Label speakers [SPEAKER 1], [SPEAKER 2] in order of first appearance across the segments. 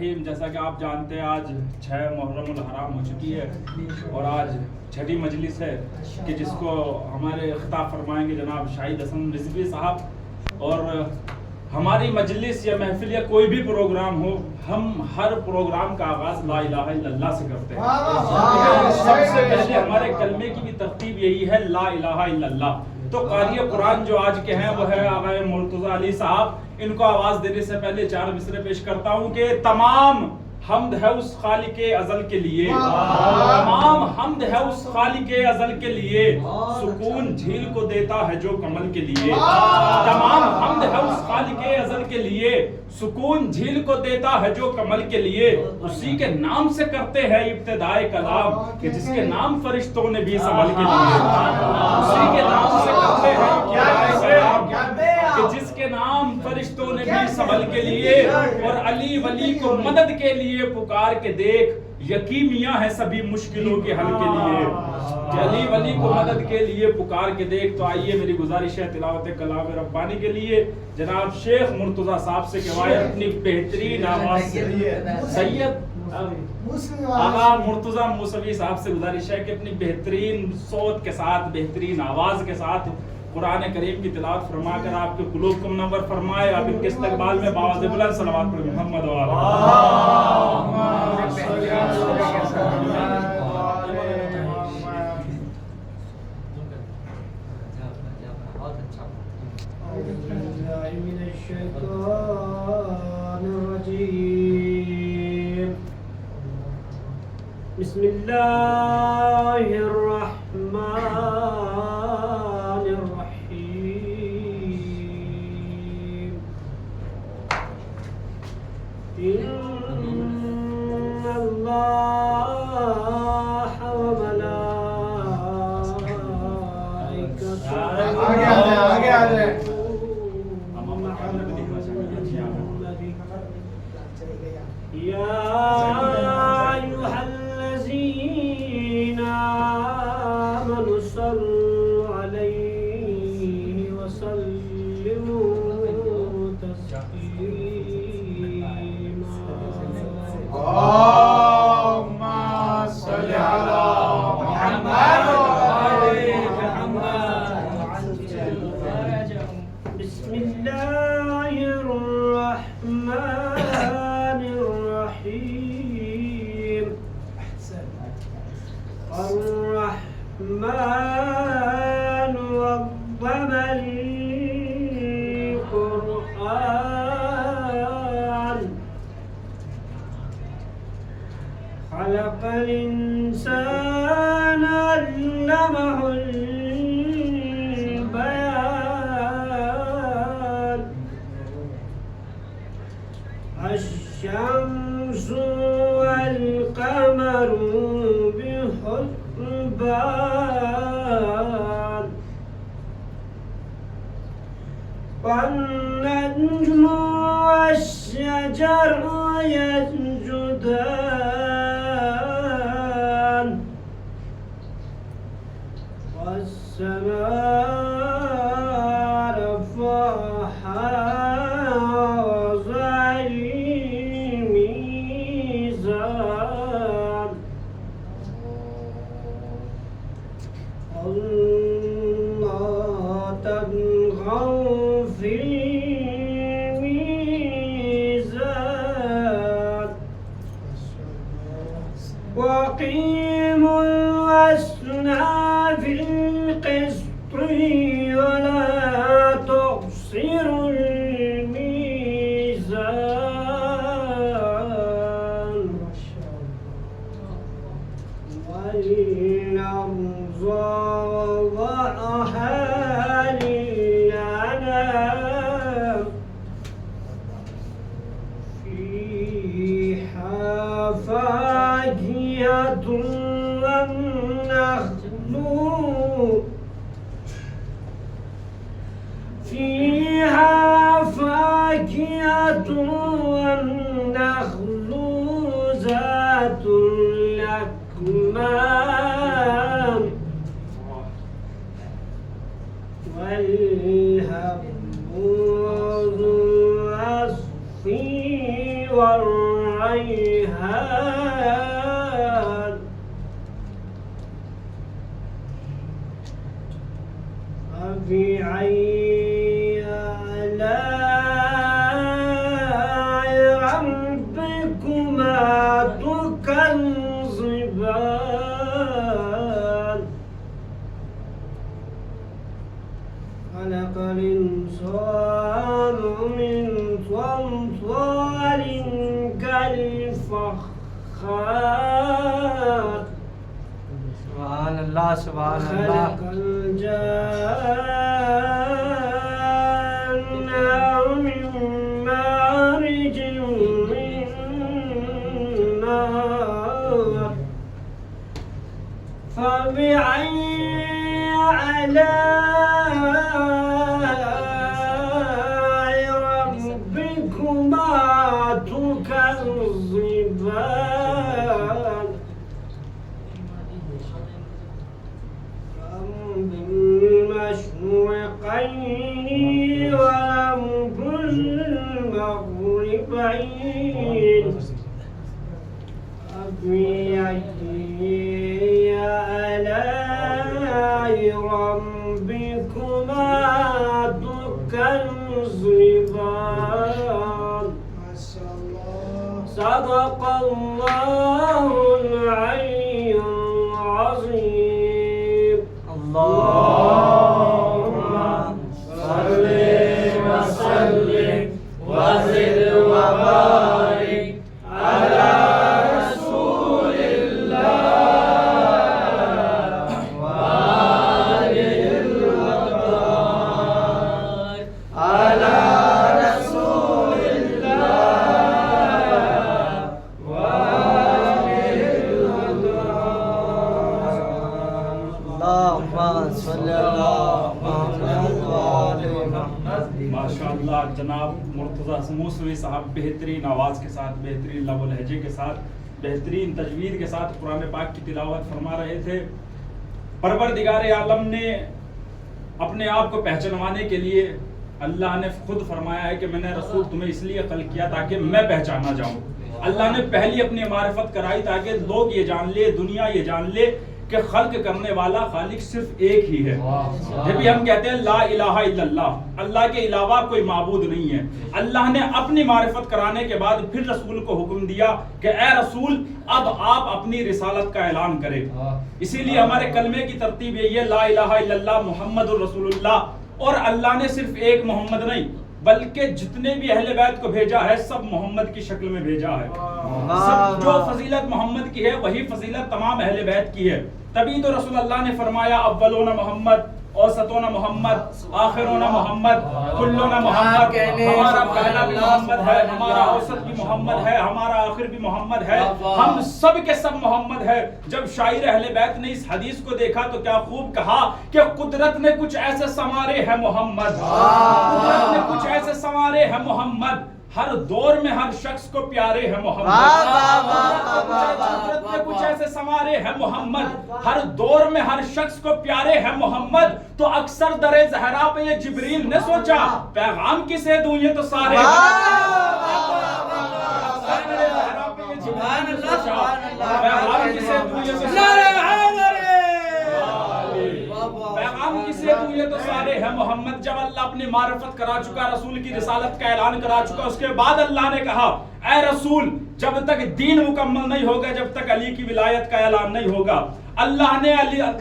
[SPEAKER 1] الرحیم. جیسا کہ آپ جانتے ہیں آج 6 محرم الحرام ہو چکی ہے اور آج چھٹی مجلس ہے کہ جس کو ہمارے خطاب فرمائیں گے جناب شاہد حسن رضوی صاحب. اور ہماری مجلس یا محفل یا کوئی بھی پروگرام ہو، ہم ہر پروگرام کا آغاز لا الہ الا اللہ سے کرتے ہیں. سب سے پہلے ہمارے کلمے کی بھی ترتیب یہی ہے لا الہ الا اللہ. تو قاری قرآن جو آج کے ہیں وہ ہے آقا مرتضی علی صاحب. ان کو آواز دینے سے پہلے 4 مصرے پیش کرتا ہوں کہ تمام حمد ہے اس خالق ازل کے لیے، تمام حمد ہے اس خالق ازل کے لیے، سکون جھیل کو دیتا ہے جو کمل کے لیے. تمام حمد ہے اس خالق ازل کے لیے، سکون جھیل کو دیتا ہے جو کمل کے لیے. اسی کے نام سے کرتے ہیں ابتدائے کلام کہ جس کے نام فرشتوں نے بھی سنبھل کے لیے. اسی کے نام سے کرتے ہیں ابتدائے کلام کہ جس کے نام فرشتوں نے بھی سنبھل کے لیے. اور علی ولی کو مدد کے لیے پکار کے دیکھ، یقینیاں ہے سبھی مشکلوں کے حل کے لیے. کہ علی ولی کو مدد کے لیے پکار کے دیکھ. تو آئیے میری گزارش ہے تلاوت کلام ربانی کے لیے جناب شیخ مرتضی صاحب سے کہوائے اپنی بہترین آواز سے. سید آقا مرتضی موسوی صاحب سے گزارش ہے کہ اپنی بہترین صوت کے ساتھ، بہترین آواز کے ساتھ قرآن کریم کی تلاوت فرما کر آپ کے قلوب کو منور فرمائے. آپ ان کے استقبال میں باواز بلند صلوات پڑھیں. محمد و
[SPEAKER 2] بسم اللہ الرحمن إن الله وملائكته يا أيها الذين آمنوا صلوا عليه وسلموا تسليما. اللهم صل على محمد وآل محمد. بسم الله الرحمن الرحيم. الرحمن وضم القرآن خلق الإنسان علمه البيان. الشمس والقمر بحسبان والنجم والشجر يسجدان والسماء رفعها ووضع الميزان. الله تطغوا في الميزان وأقيموا الوزن بالقسط ولا تخسروا الميزان. والأرض وضعها للأنام فيها فاكهة والنخل والنخل ذات الأكمام والهب ذو العصف والريحان خلق الإنسان من صلصال كالفخار
[SPEAKER 3] سبحان اللہ سبحان اللہ.
[SPEAKER 2] خلق الجان من مارج من نار فبأي آلاء ربكما تكذبان رب المشرقين ورب المغربين فبأي آلاء ربكما تكذبان صدق الله العلي العظيم.
[SPEAKER 3] اللهم صل وسلم وزد وبارك على رسول الله وآله الأطهار على رسول الله وآله الأطهار. اللهم صل على محمد وآل محمد.
[SPEAKER 1] ماشاءاللہ جناب مرتضی موسوی صاحب بہترین آواز کے ساتھ، بہترین لب و لہجے کے ساتھ، بہترین تجوید کے ساتھ قرآن پاک کی تلاوت فرما رہے تھے. پروردگار عالم نے اپنے آپ کو پہچانوانے کے لیے اللہ نے خود فرمایا ہے کہ میں نے رسول تمہیں اس لیے خلق کیا تاکہ میں پہچانا جاؤں. اللہ نے پہلی اپنی معرفت کرائی تاکہ لوگ یہ جان لے، دنیا یہ جان لے کہ خلق کرنے والا خالق صرف ایک ہی ہے. جب بھی ہم کہتے ہیں لا الہ الا اللہ، اللہ کے علاوہ کوئی معبود نہیں ہے. اللہ نے اپنی معرفت کرانے کے بعد پھر رسول کو حکم دیا کہ اے رسول اب آپ اپنی رسالت کا اعلان کریں. اسی لیے ہمارے کلمے کی ترتیب یہی ہے لا الہ الا اللہ محمد الرسول اللہ. اور اللہ نے صرف ایک محمد نہیں بلکہ جتنے بھی اہل بیت کو بھیجا ہے سب محمد کی شکل میں بھیجا ہے. سب جو فضیلت محمد کی ہے وہی فضیلت تمام اہل بیت کی ہے. تبھی تو رسول اللہ نے فرمایا اولون محمد، اوسطون محمد، آخرون محمد، کلون محمد. ہمارا پہلا بھی محمد ہے، ہمارا اوسط بھی محمد ہے، ہمارا آخر بھی محمد ہے، ہم سب کے سب محمد ہے. جب شاعر اہل بیت نے اس حدیث کو دیکھا تو کیا خوب کہا کہ قدرت نے کچھ ایسے سنوارے ہیں محمد، قدرت نے کچھ ایسے سنوارے ہیں محمد، ہر دور میں ہر شخص کو پیارے ہیں محمد. قدرت نے کچھ ایسے سنوارے ہیں محمد، ہر دور میں ہر شخص کو پیارے ہیں محمد. تو اکثر در زہرا پہ یہ جبریل نے سوچا پیغام کسے دوں یہ تو سارے پیغام کسے دوں یہ تو سارے ہیں محمد. جب اللہ اپنی معرفت کرا چکا، رسول کی رسالت کا اعلان کرا چکا، اس کے بعد اللہ نے کہا اے رسول جب تک دین مکمل نہیں ہوگا، جب تک علی کی ولایت کا اعلان نہیں ہوگا. اللہ نے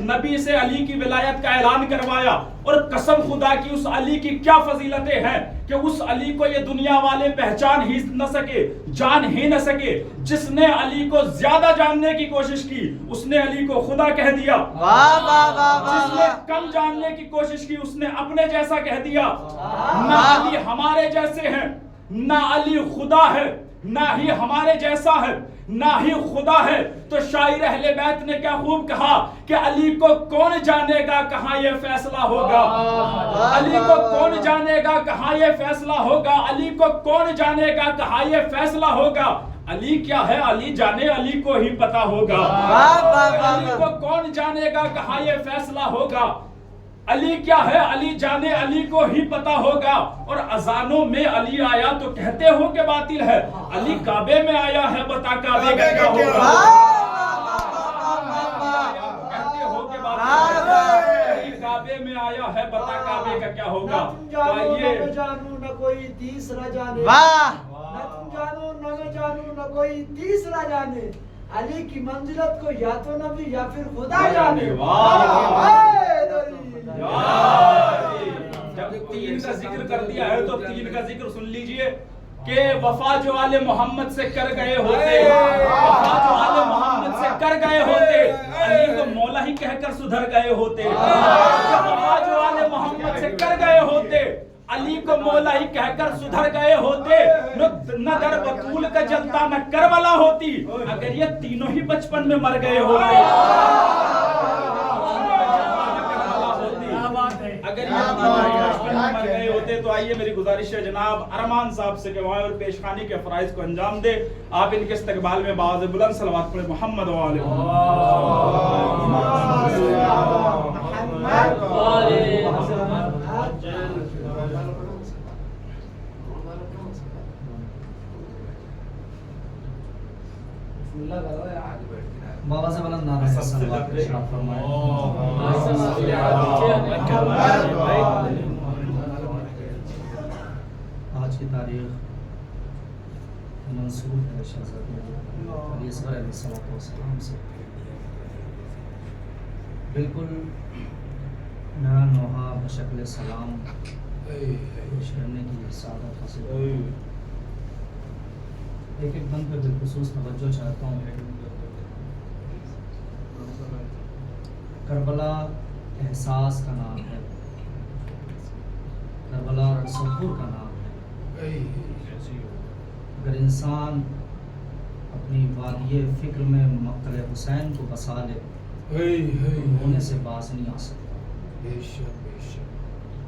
[SPEAKER 1] نبی سے علی کی ولایت کا اعلان کروایا. اور قسم خدا کی اس علی کی کیا فضیلتیں ہیں کہ اس علی کو یہ دنیا والے پہچان ہی نہ سکے، جان ہی نہ سکے. جس نے علی کو زیادہ جاننے کی کوشش کی اس نے علی کو خدا کہہ دیا. جس نے کم جاننے کی کوشش کی اس نے اپنے جیسا کہہ دیا. نہ علی ہمارے جیسے ہیں، نہ علی خدا ہے، نہ ہی ہمارے جیسا ہے، نہ ہی خدا ہے. تو شاعر اہل بیت نے کیا خوب کہا کہ علی کو کون جانے گا کہاں یہ فیصلہ ہوگا، علی کو کون جانے گا کہاں یہ فیصلہ ہوگا، علی کو کون جانے گا کہاں یہ فیصلہ ہوگا. علی کیا ہے علی جانے علی کو ہی پتا ہوگا. علی کو کون جانے گا کہاں یہ فیصلہ ہوگا. علی کیا ہے علی جانے علی کو ہی پتا ہوگا. اور اذانوں میں علی آیا تو کہتے ہو کہ باطل ہے، علی کعبے میں آیا ہے بتا کعبے کا کیا ہوگا. کہتے ہو کہ باطل ہے، علی کعبے میں آیا ہے بتا کعبے کا کیا ہوگا.
[SPEAKER 4] نہ جانو نہ کوئی تیسرا جانے، نہ تم جانو نہ میں جانوں نہ کوئی تیسرا جانے. علی کی منزلت کو یا تو نبی یا پھر خدا جانے.
[SPEAKER 1] جب تین کا ذکر کر دیا ہے تو تین کا ذکر سن لیجئے کہ وفا جو آل محمد سے کر گئے ہوتے، وفا جو آل محمد سے کر گئے ہوتے، علی کو مولا ہی کہہ کر سدھر گئے ہوتے، وفا جو آل محمد سے کر گئے ہوتے، علی کو مولا ہی کہہ کر سدھر گئے ہوتے، نہ در بطول کا جلتا نہ کربلا ہوتی، اگر یہ تینوں ہی بچپن میں مر گئے ہوتے، اگر یہ بچپن میں مر گئے ہوتے تو آئیے میری گزارش ہے جناب ارمان صاحب سے کہ وہاں اور پیشخانی کے فرائض کو انجام دے. آپ ان کے استقبال میں باز بلند صلوات پڑھیں محمد و آلہ
[SPEAKER 3] بابا سے بلند نعرہ ہے صلوات کا ارشاد فرمائے. آج کی تاریخ منسوب ہے شہزادے علی اصغر علیہ السلام سے. بالکل نیا نوحہ بشکل سلام پیش کرنے کی سعادت حاصل ہے. ایک بند پہ بالخصوص توجہ چاہتا ہوں. کربلا احساس کا نام ہے، کربلا تصور کا نام ہے. اگر انسان اپنی وادی فکر میں مقتل حسین کو بسا لے ہونے سے باز نہیں آ سکتا.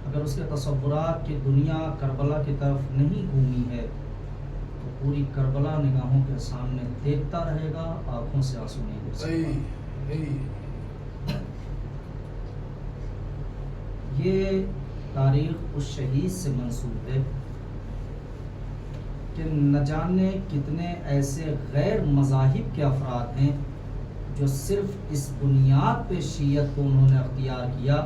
[SPEAKER 3] اگر اس کے تصورات کی دنیا کربلا کی طرف نہیں گھومی ہے تو پوری کربلا نگاہوں کے سامنے دیکھتا رہے گا، آنکھوں سے آنسو نہیں گر سکتا. یہ تاریخ اس شہید سے منسوب ہے کہ نہ جانے کتنے ایسے غیر مذاہب کے افراد ہیں جو صرف اس بنیاد پہ شیعت کو انہوں نے اختیار کیا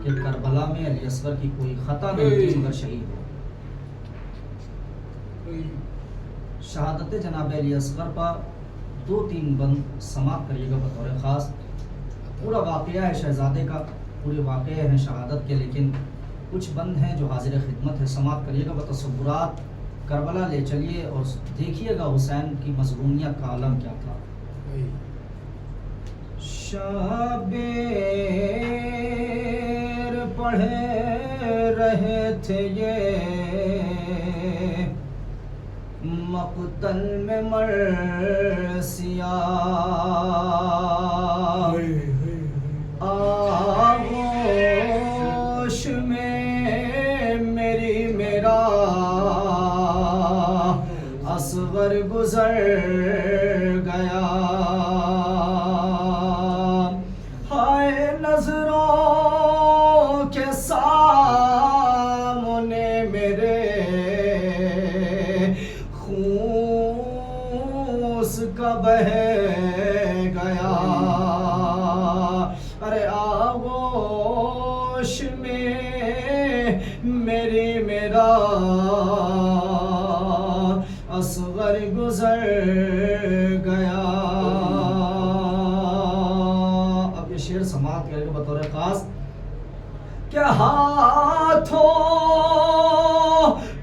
[SPEAKER 3] کہ کربلا میں علی اصغر کی کوئی خطا نہیں تھی مگر شہید ہو. شہادت جناب علی اصغر پر 2-3 بند سماعت کریے گا بطور خاص. پورا واقعہ ہے شہزادے کا، پورے واقعے ہیں شہادت کے، لیکن کچھ بند ہیں جو حاضر خدمت ہے. سماعت کریے گا بتصورات کربلا لے چلیے اور دیکھیے گا حسین کی مظلومیت کا عالم کیا تھا. شبیر پڑھے رہے تھے یہ مقتل میں مرثیہ، آغوش میں میرا اصغر گزر گیا. ہائے نظروں کے سامنے میرے خون کا بہ گیا. ارے آغوش میں میرا اصغر گزر گیا. اب یہ شعر سماعت کرے گا بطور خاص کہ ہاتھوں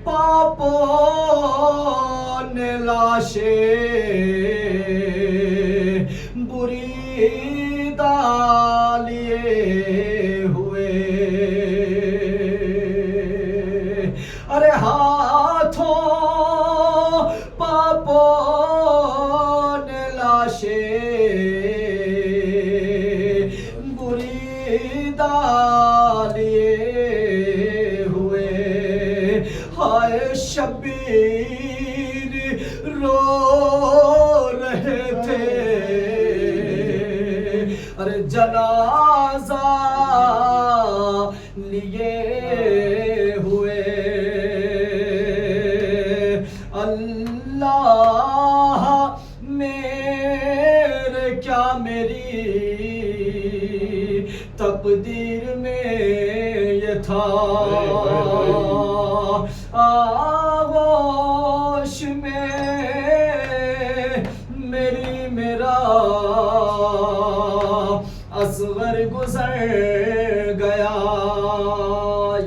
[SPEAKER 3] پاپوں نے لاشیں بری ڈالیے ہوئے. ارے ہاتھوں پاپوں نے لاشیں بری ڈالیے ہوئے. ہائے شبیر رو رہے تھے، ارے جنازہ لیے ہوئے. اللہ میرے کیا میری تقدیر میں یہ تھا، آغوش میں میرا اصغر گزر گیا.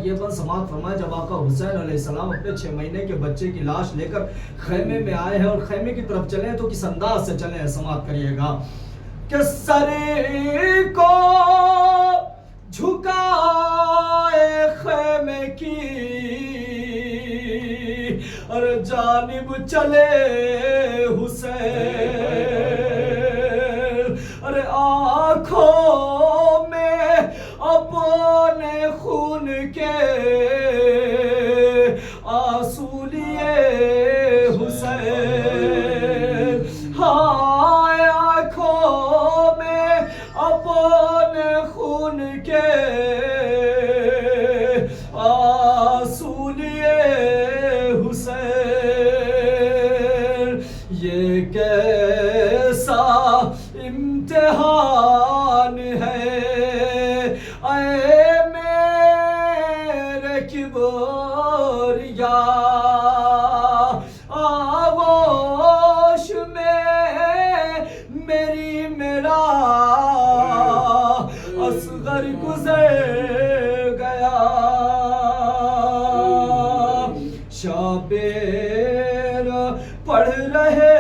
[SPEAKER 3] یہ بس سماعت جب آقا حسین علیہ السلام اپنے 6 مہینے کے بچے کی لاش لے کر خیمے میں آئے ہیں اور خیمے کی طرف چلے ہیں تو کس انداز سے چلے ہیں سماعت کریے گا کہ سر کو جھکائے خیمے کی اور جانب چلے حسین، ارے آنکھوں میں اپنے خون کے آنسو لیے حسین، ہائے آنکھوں میں اپنے خون کے آنسو لیے حسین، یہ کیسا امتحان ہے اے میرے کبریا، آغوش میں میرا اصغر گزر گیا، شابیر پڑھ رہے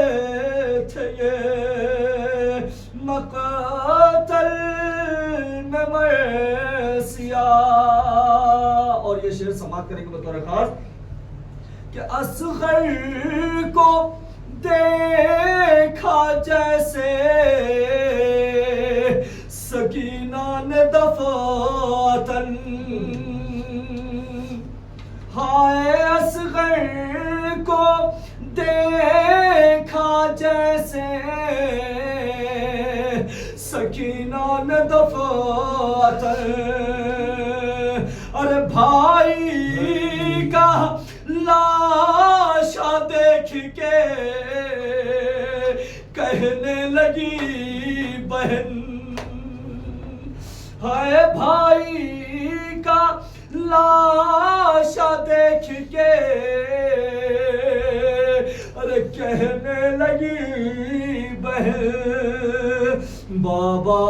[SPEAKER 3] تھے یہ مقتل میں مرثیہ، اور یہ شعر سماعت کریں گے بطور خاص کہ اصغر کو دیکھا جیسے سکینہ نے دفعتاً، ہائے اصغر کو دیکھا جیسے سکینہ نے دفعتاً، ارے بھائی کا لاشا دیکھ کے کہنے لگی بہن، ہائے بھائی کا لاشا دیکھ کے ارے کہنے لگی بہن، بابا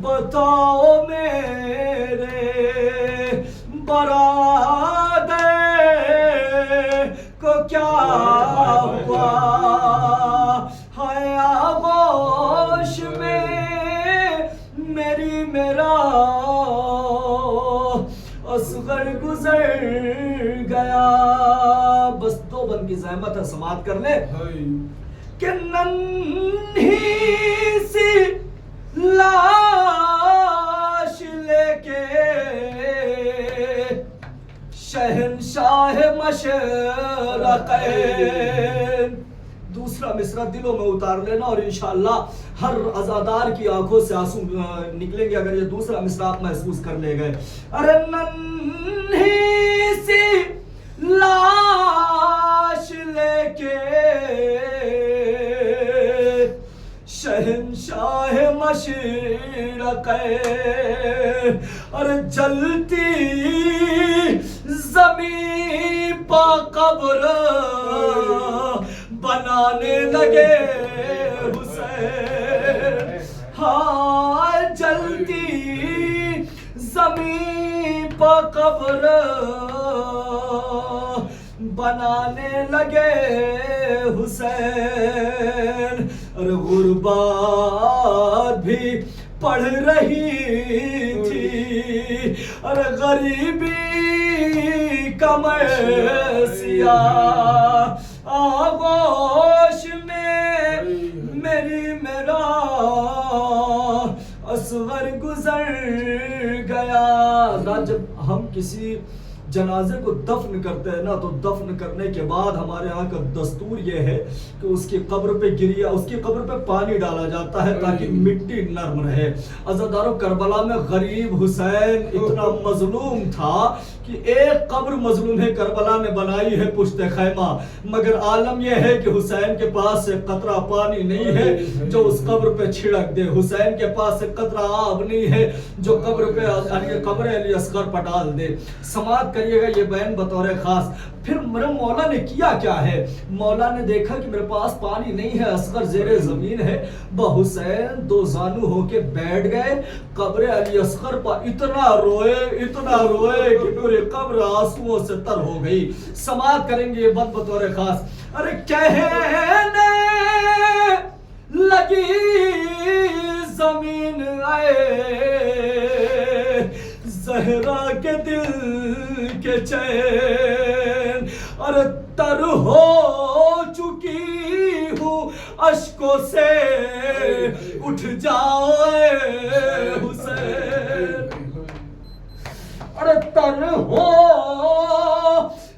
[SPEAKER 3] بتاؤ میرے برادر کو کیا ہوا، ہائے آغوش میں میرا اصغر گزر گیا، بس 2 بند کی زحمت ہے سماعت کر لے کہ ننھی سی لاش لے کے شہنشاہ مشرقین، دوسرا مصرع دلوں میں اتار لینا اور انشاءاللہ ہر عزادار کی آنکھوں سے آنسو نکلیں گے اگر یہ دوسرا مصرع آپ محسوس کر لے گئے، ارے ننھی سی لاش لے کے شہنشاہ مشرقین، ارے جلتی زمین پا قبر بنانے لگے حسین، ہاں جلتی زمین پا قبر بنانے لگے حسین، اور غربات بھی پڑھ رہی تھی اور غریبی کا مرثیہ، آغوش میں میرا اصغر گزر گیا۔ جب ہم کسی جنازے کو دفن کرتے ہیں نا تو دفن کرنے کے بعد ہمارے ہاں کا دستور یہ ہے کہ اس کی قبر پہ اس کی قبر پہ پانی ڈالا جاتا ہے تاکہ مٹی نرم رہے۔ عزاداروں کربلا میں غریب حسین اتنا مظلوم تھا
[SPEAKER 5] کہ ایک قبر مظلوم کربلا نے بنائی ہے پشت خیمہ، مگر عالم یہ ہے کہ حسین کے پاس سے قطرہ پانی نہیں ہے جو اس قبر پہ چھڑک دے، حسین کے پاس سے قطرہ آب نہیں ہے جو قبر علی اصغر پر ڈال دے۔ سماعت کریے گا یہ بیان بطور خاص۔ پھر میرے مولا نے کیا ہے؟ مولا نے دیکھا کہ میرے پاس پانی نہیں ہے، اصغر زیر زمین ہے، حسین دو زانو ہو کے بیٹھ گئے قبر علی اصغر پر، اتنا روئے کہ پوری قبر آنسوؤں سے تر ہو گئی۔ سماعت کریں گے یہ بات بطور خاص۔ ارے کہنے لگی زمین زہرا کے دل کے چین، اور تر ہو چکی ہوں اشکوں سے، اٹھ جاؤ اے حسین، اور تر ہو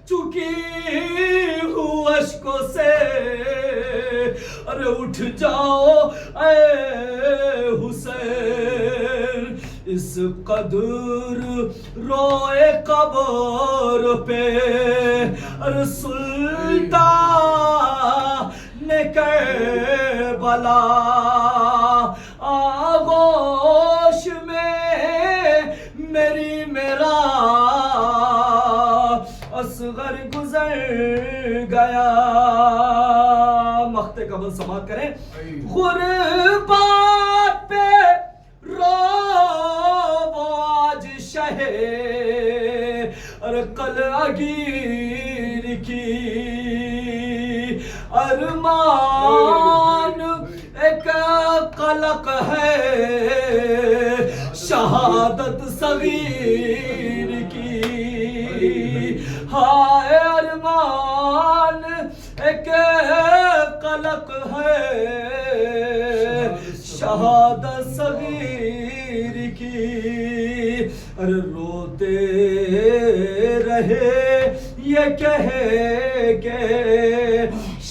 [SPEAKER 5] چکی ہوں اشکوں سے، ارے اٹھ جاؤ اے حسین، اس قدر روئے قبر پہ ارے سلطان کربلا، آغوش میں میرا اصغر گزر گیا۔ مخت قبل سماعت کریں۔ غربات پہ رو آج شہ اور قلعہ گیر کی، ارمان ایک قلق ہے شہادت صغیر کی، ہائے ارمان ایک قلق ہے شہادت صغیر کی، ارے روتے رہے یہ کہے کہ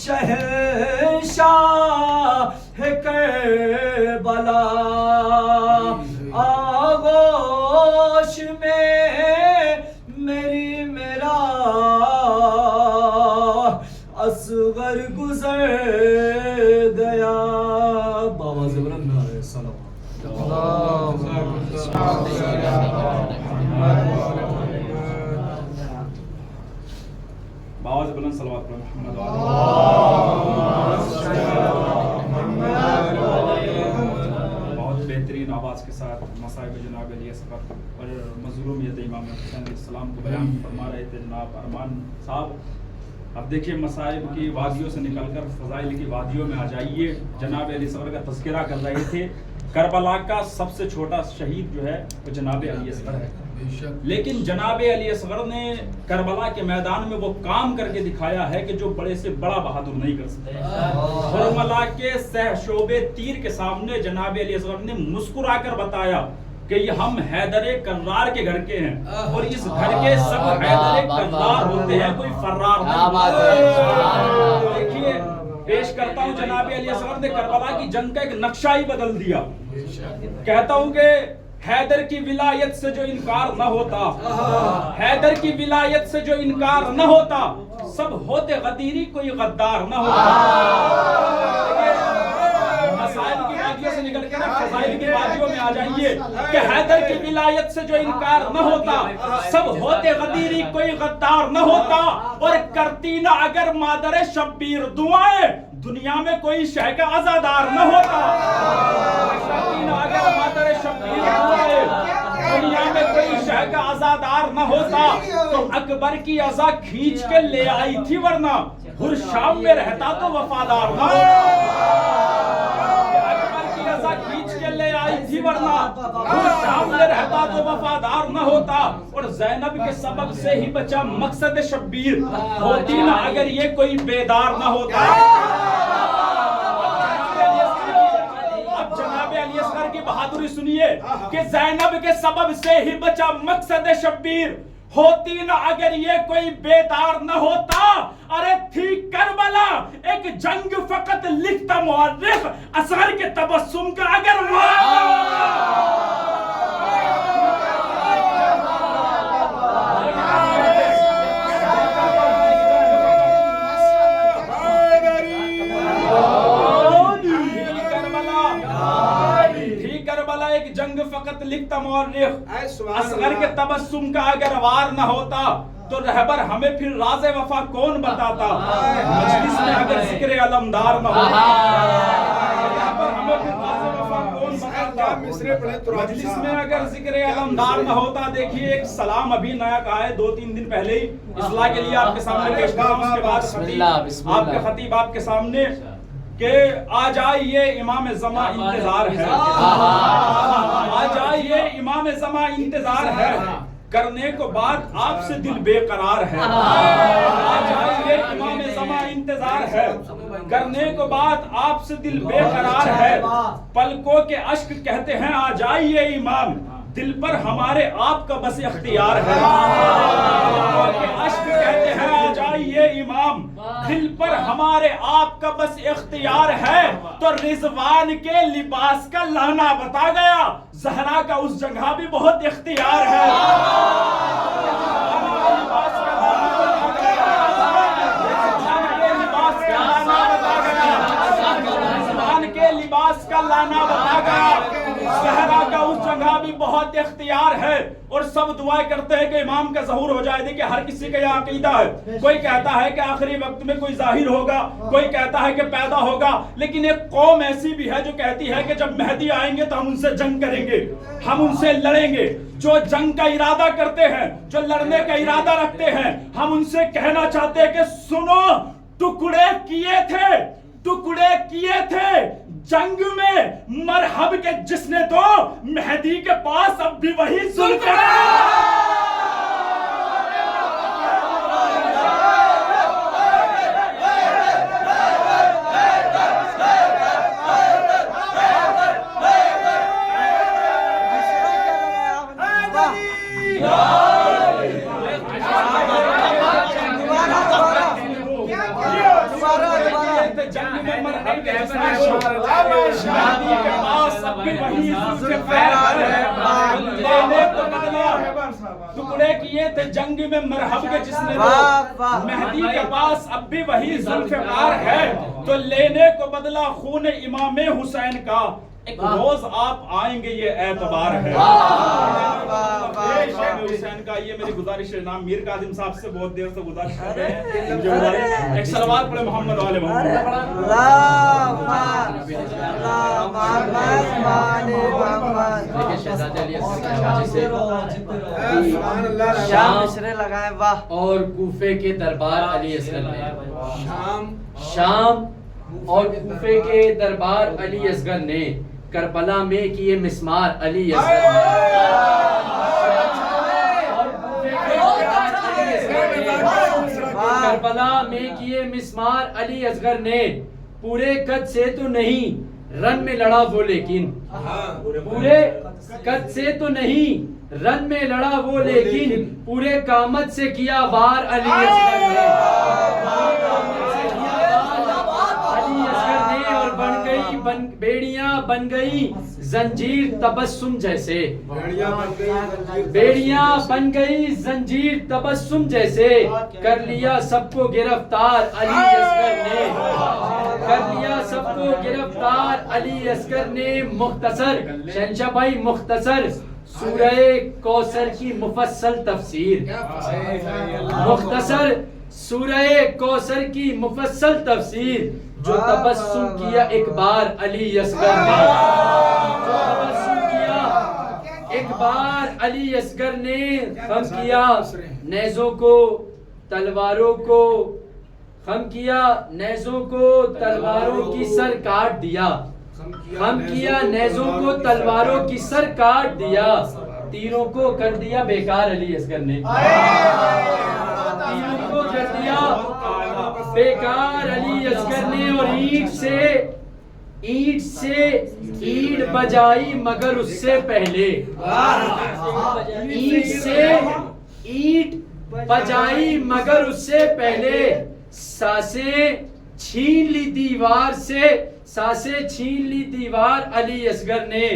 [SPEAKER 5] شہنشاہ ہے کربلا، آغوش میں میرا اصغر گزر گیا۔ بابا زبرن نعرہ سلام۔
[SPEAKER 1] باواز بلند صلوات پر محمد بہت بہترین آواز کے ساتھ مصائب جناب علی اصغر اور مظلومیت امام حسین علیہ السلام کو بیان فرما رہے تھے جناب ارمان صاحب۔ اب دیکھیے مصائب کی وادیوں سے نکل کر فضائل کی وادیوں میں آ جائیے۔ جناب علی اصغر کا تذکرہ کر رہے تھے۔ کربلا کا سب سے چھوٹا شہید جو ہے وہ جناب علی اصغر ہے، لیکن جناب علی اصغر نے کربلا کے میدان میں وہ کام کر کے دکھایا ہے کہ جو بڑے سے بڑا بہادر نہیں کر سکتے۔ کربلا کے شعبے تیر کے سامنے جناب علی اصغر نے مسکرا کر بتایا کہ یہ ہم حیدر کرار کے گھر کے ہیں، اور اس گھر کے سب حیدر کرار ہوتے ہیں، کوئی فرار نہیں۔ دیکھیے پیش کرتا ہوں جناب علی اصغر نے کربلا کی جنگ کا ایک نقشہ ہی بدل دیا۔ کہتا ہوں کہ حیدر کی ولایت سے جو انکار نہ ہوتا، حیدر کی ولایت سے جو انکار نہ ہوتا، سب ہوتے غدیری کوئی غدار نہ ہوتا۔ مسائل کی وادیوں سے نکل کے فضائل کی وادیوں میں آ جائیے کہ حیدر کی ولایت سے جو انکار نہ ہوتا، سب ہوتے غدیری کوئی غدار نہ ہوتا، اور کرتی نہ اگر مادر شبیر دعائیں، دنیا میں کوئی شہ کا عزادار نہ ہوتا۔ کرتی نہ اگر مادر شبیر دعائیں، دنیا میں کوئی شہ کا عزادار نہ ہوتا، تو اکبر کی عزا کھینچ کے لے آئی تھی، ورنہ ہر شام میں رہتا تو وفادار نہ ہوتا۔ کھینچ کے لے آئی تھی، ورنہ ہر شام میں رہتا تو وفادار نہ ہوتا، اور زینب کے سبب سے ہی بچا مقصد شبیر، ہوتی نہ اگر یہ کوئی بیدار نہ ہوتا۔ اب جناب علی اصغر کی بہادری سنیے کہ زینب کے سبب سے ہی بچا مقصد شبیر، ہوتی نہ اگر یہ کوئی بیدار نہ ہوتا۔ ارے تھی کربلا ایک جنگ، فقط لکھتا مورخ اصغر کے تبسم کا اگر वक्त लिखता मौर्रिख असगर के तबस्सुम का अगर वार न होता तो रहबर हमें फिर राज़े वफा कौन बताता। मजलिस में अगर जिक्र अलमदार न होता रहबर हमें फिर राज़े वफा कौन बताता। मजलिस में अगर जिक्र अलमदार न होता। देखिए एक सलाम अभी नया कहा है 2-3 दिन पहले ही इस्लाह के लिए आपके सामने पेश कर रहा हूं। उसके बाद आपके खतीब आपके सामने कि आ जाइए इमाम ज़मा इंतजार है, आ जाइए इमाम ज़मा इंतजार है, करने को बाद आपसे दिल बेकरार है। आ जाइए इमाम ज़मा इंतजार है, करने को बाद आपसे दिल बेकरार है। पलकों के अश्क कहते हैं आ जाइए इमाम, दिल पर हमारे आपका बस इख्तियार है। पलकों के अश्क कहते हैं आ जाइए इमाम, दिल पर हमारे आपका बस इख्तियार है। तो रिजवान के लिबास का लाना बता गया, ज़हरा का उस जगह भी बहुत इख्तियार है। लिबास का लाना बता गया, ज़हरा का उस जगह भी बहुत इख्तियार है। और सब दुआ करते हैं कि इमाम का ज़हूर हो जाए। देखिए हर किसी का यह अकीदा है, कोई कहता है कि आखिरी वक्त में कोई ज़ाहिर होगा, कोई कहता है कि पैदा होगा। लेकिन एक कौम ऐसी भी है जो कहती है कि जब मेहदी आएंगे तो हम उनसे जंग करेंगे, हम उनसे लड़ेंगे। जो जंग का इरादा करते हैं, जो लड़ने का इरादा रखते हैं, हम उनसे कहना चाहते हैं कि सुनो, टुकड़े किए थे जंग में मरहब के जिसने तो मेहदी के पास अब भी वही जुल्फ़ टुकड़े किए थे जंग में मरहब के जिसने मेहदी के पास अब भी वही जुल्फ़िकार है। तो लेने को बदला खून इमाम हुसैन का, एक रोज आप आएंगे ये एतबार है। हुसैन का ये मेरी गुजारिश है। नाम मीर कासिम साहब से बहुत देर से गुजारिश कर रहे हैं, एक सलवात पढ़े मोहम्मद वाले
[SPEAKER 6] लगाए। वाह। और कूफे के दरबार अली असगर ने, शाम और कूफे के दरबार अली असगर ने करबला में किए मिस्मार अली असगर करबला में किए मिस्मार अली असगर ने। पूरे कद से तो नहीं रन में लड़ा वो लेकिन, पूरे कद से तो नहीं रन में लड़ा वो लेकिन, पूरे कामत से किया वार अली असगर ने। और बेड़ियां बन गई जंजीर तबस्सुम जैसे, बेड़ियां बन गई जंजीर तबस्सुम जैसे, कर लिया सबको गिरफ्तार अली असगर ने, कर लिया सबको गिरफ्तार अली असगर ने। मुख्तसर शहंशाह भाई, मुख्तसर सूरह कौसर की मुफस्सल तफसीर, मुख्तसर सूरह कौसर की मुफस्सल तफसीर, जो तबस्सुम किया एक बार अली असगर ने, जो तबस्सुम किया एक बार अली असगर ने। खम किया नेज़ों को तलवारों को, खम किया नेज़ों को तलवारों की सर काट दिया, खम किया नेज़ों को तलवारों की सर काट दिया, तीरों को कर दिया बेकार अली असगर ने, तीरों को कर दिया बेकार अली असगर ने। और ईंट से ईंट बजाई मगर उससे पहले, ईंट से ईंट बजाई मगर उससे पहले, सांसें छीन ली दीवार से, सांसें छीन ली दीवार अली असगर ने।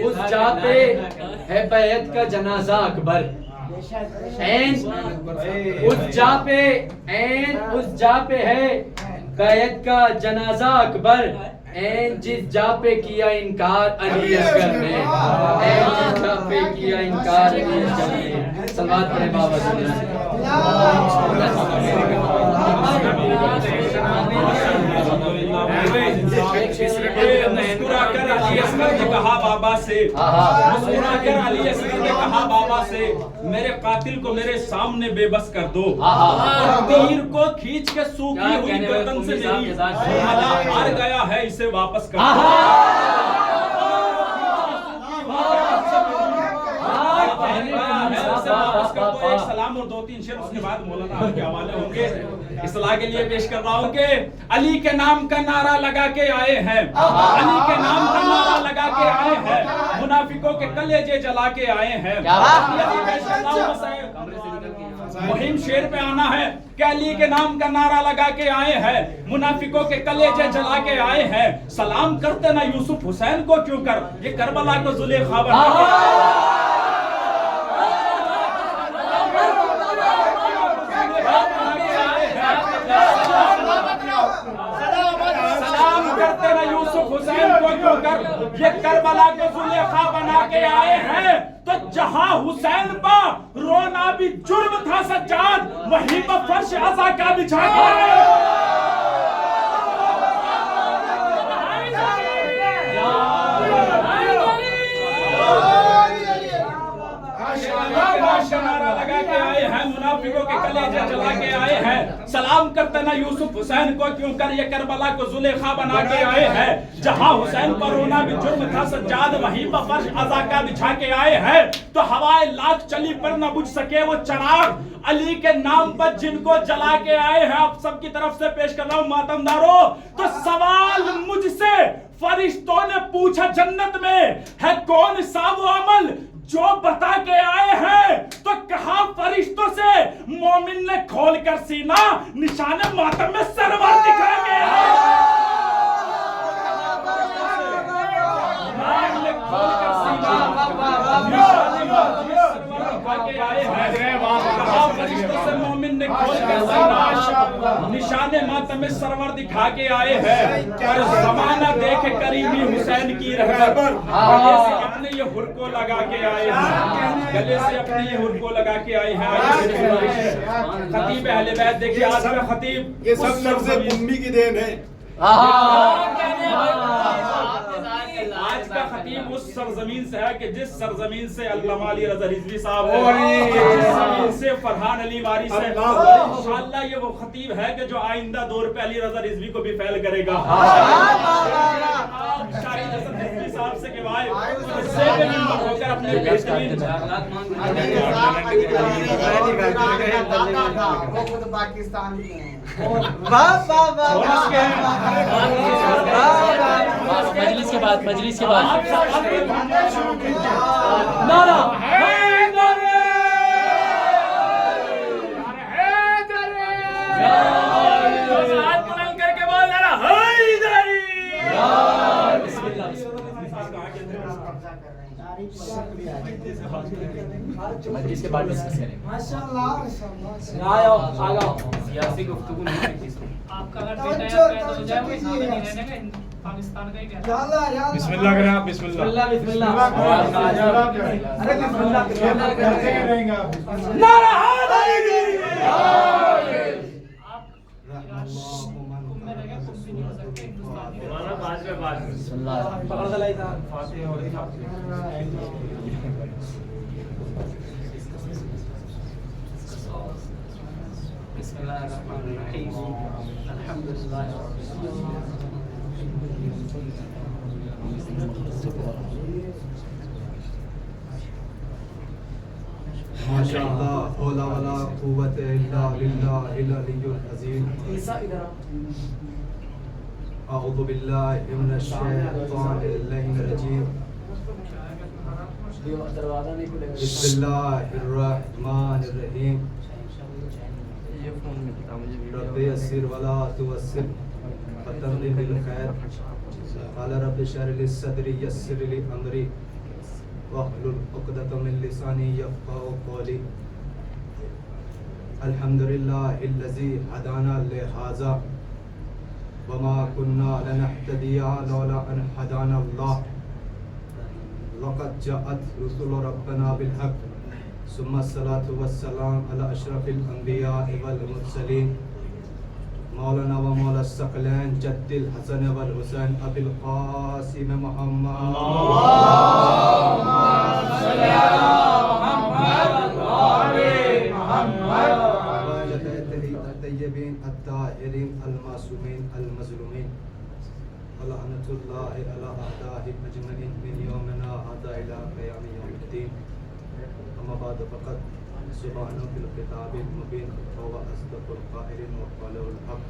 [SPEAKER 6] उस जा पे है बैत का जनाजा अकबर, عین اس جا پہ ہے بیعت کا جنازہ اکبر، عین جس جا پہ کیا انکار علی اصغر نے، عین جس جا پہ کیا انکار علی اصغر نے۔ صلوات پڑھیں بابا صلی اللہ علیہ
[SPEAKER 1] مسکرا کر علی اصغر نے کہا بابا سے، مسکرا کر علی اصغر نے کہا بابا سے، میرے قاتل کو میرے سامنے بے بس کر دو، تیر کو کھینچ کے سوکھی ہوئی گردن سے میری ملا ہار گیا ہے، اسے واپس کر دو۔ ایک سلام اور 2-3 شعر اس کے بعد مولانا آپ کے حوالے ہوں گے۔ اصلاح کے لیے پیش کر رہا ہوں کہ علی کے نام کا نعرہ لگا کے آئے ہیں، علی کے نام کا نعرہ لگا کے آئے ہیں، منافقوں کے کلیجے جلا کے آئے ہیں۔ مہم شیر پہ آنا ہے کہ علی کے نام کا نعرہ لگا کے آئے ہیں، منافقوں کے کلیجے جلا کے آئے ہیں، سلام کرتے نہ یوسف حسین کو کیوں کر، یہ کربلا کو زلیخا بنا کے حسین کو کیوں کر، یہ کربلا کو زلیخا بنا کے آئے ہیں، تو جہاں حسین پا رونا بھی جرم تھا سجاد، وہیں پہ فرش عزا کا بچھا کے آئے لگا کے آئے ہیں، منافقوں کے کلیجے جلا کے آئے ہیں، سلام کرتے نہ یوسف حسین کو کیوں کر، یہ کربلا کو زلیخا بنا کے آئے ہیں، جہاں حسین پر رونا بھی جرم تھا سجاد، وہیں پر فرش عزا کا بچھا کے آئے ہیں، تو ہوائے لاکھ چلی پر نہ بجھ سکے وہ چراغ، علی کے نام پر جن کو جلا کے آئے ہیں۔ آپ سب کی طرف سے پیش کر رہا ہوں ماتمدارو، تو سوال مجھ سے فرشتوں نے پوچھا جنت میں ہے کون سا وہ عمل جو بتا کے آئے ہیں، تو کہا فرشتوں سے مومن نے کھول کر سینہ نشان ماتم میں سرور دکھائیں گے۔ مومن نے کھول کر سینہ نشان ماتم میں سرور دکھا کے آئے ہیں، کہا فرشتوں سے مومن نے کھول کر سینہ نشان ماتم میں سرور دکھا کے آئے ہیں، اور زمانہ دیکھ کریمی حسین کی رہبر، گلے سے اپنے یہ ہر کو لگا کے آئے ہیں، گلے سے اپنے یہ ہر کو لگا کے آئے ہیں۔ خطیب اہل بیت دیکھیں، آج کا خطیب
[SPEAKER 7] یہ سب لفظ امی کی دین ہے،
[SPEAKER 1] آج کا خطیب اس سرزمین سے ہے کہ جس سرزمین سے علامہ علی رضا رضوی صاحب ہے، جس زمین سے فرحان علی وارث ہے، انشاءاللہ یہ وہ خطیب ہے کہ جو آئندہ دور پہ علی رضا رضوی کو بھی فیل کرے گا۔ شاہد حسن رضوی صاحب سے کہوائے سے بھی ممبر ہو کر اپنے بہترین
[SPEAKER 4] وہ خود پاکستان کے ہیں۔
[SPEAKER 6] مجلس کے بعد نعرہ حیدر، ہاتھ بلند کر کے بول نعرہ حیدر۔ مجلس کے بعد ڈسکس کریں گے۔ سیاسی گفتگو نہیں،
[SPEAKER 8] آپ کا اگر بیٹا یا پیدا ہو جائے وہ اسلام میں نہیں رہنے کا، پاکستان کا ہی کہنا ہے۔
[SPEAKER 7] بسم اللہ کریں آپ، بسم اللہ
[SPEAKER 1] نعرہ حیدر۔
[SPEAKER 6] بسم اللہ الرحمن الرحیم، الحمدللہ رب
[SPEAKER 7] ماشاء اللہ، حول ولا قوت الا باللہ العلی العظیم۔ اعوذ باللہ من الشیطان اللعین الرجیم، بسم اللہ الرحمن الرحیم، رب یسر ولا تعسر وتمم بالخیر، قال رب اشرح لي صدری یسر لي امری واحلل عقدۃ من لسانی یفقهوا قولی۔ अल्हम्दुलिल्लाहिल्लज़ी हदाना लिहाज़ा वमा कुन्ना लनहतदिया लौला अन हदाना अल्लाह लक़द जाअत रुसुलु रब्बना बिल हक़ सुम्मा सलातु वस्सलाम अला अशरफिल अंबिया वल मुरसलीन मौलाना व मौला सकलैन जद्दिल हसन वल हुसैन अबिल क़ासिम मुहम्मद तय्यबीन अत्ताहिरीन अल-मासूमीन अल-मज़लूमीन लअनतुल्लाहि अला अअदाहिम अजमईन मिन यौमिना हाज़ा इला क़ियाम यौमिद्दीन अम्मा बाद फ़क़द सुब्हानहु फिल किताबिल मुबीन व अस्दक़ुल क़ाइलिन व क़ौलुल हक़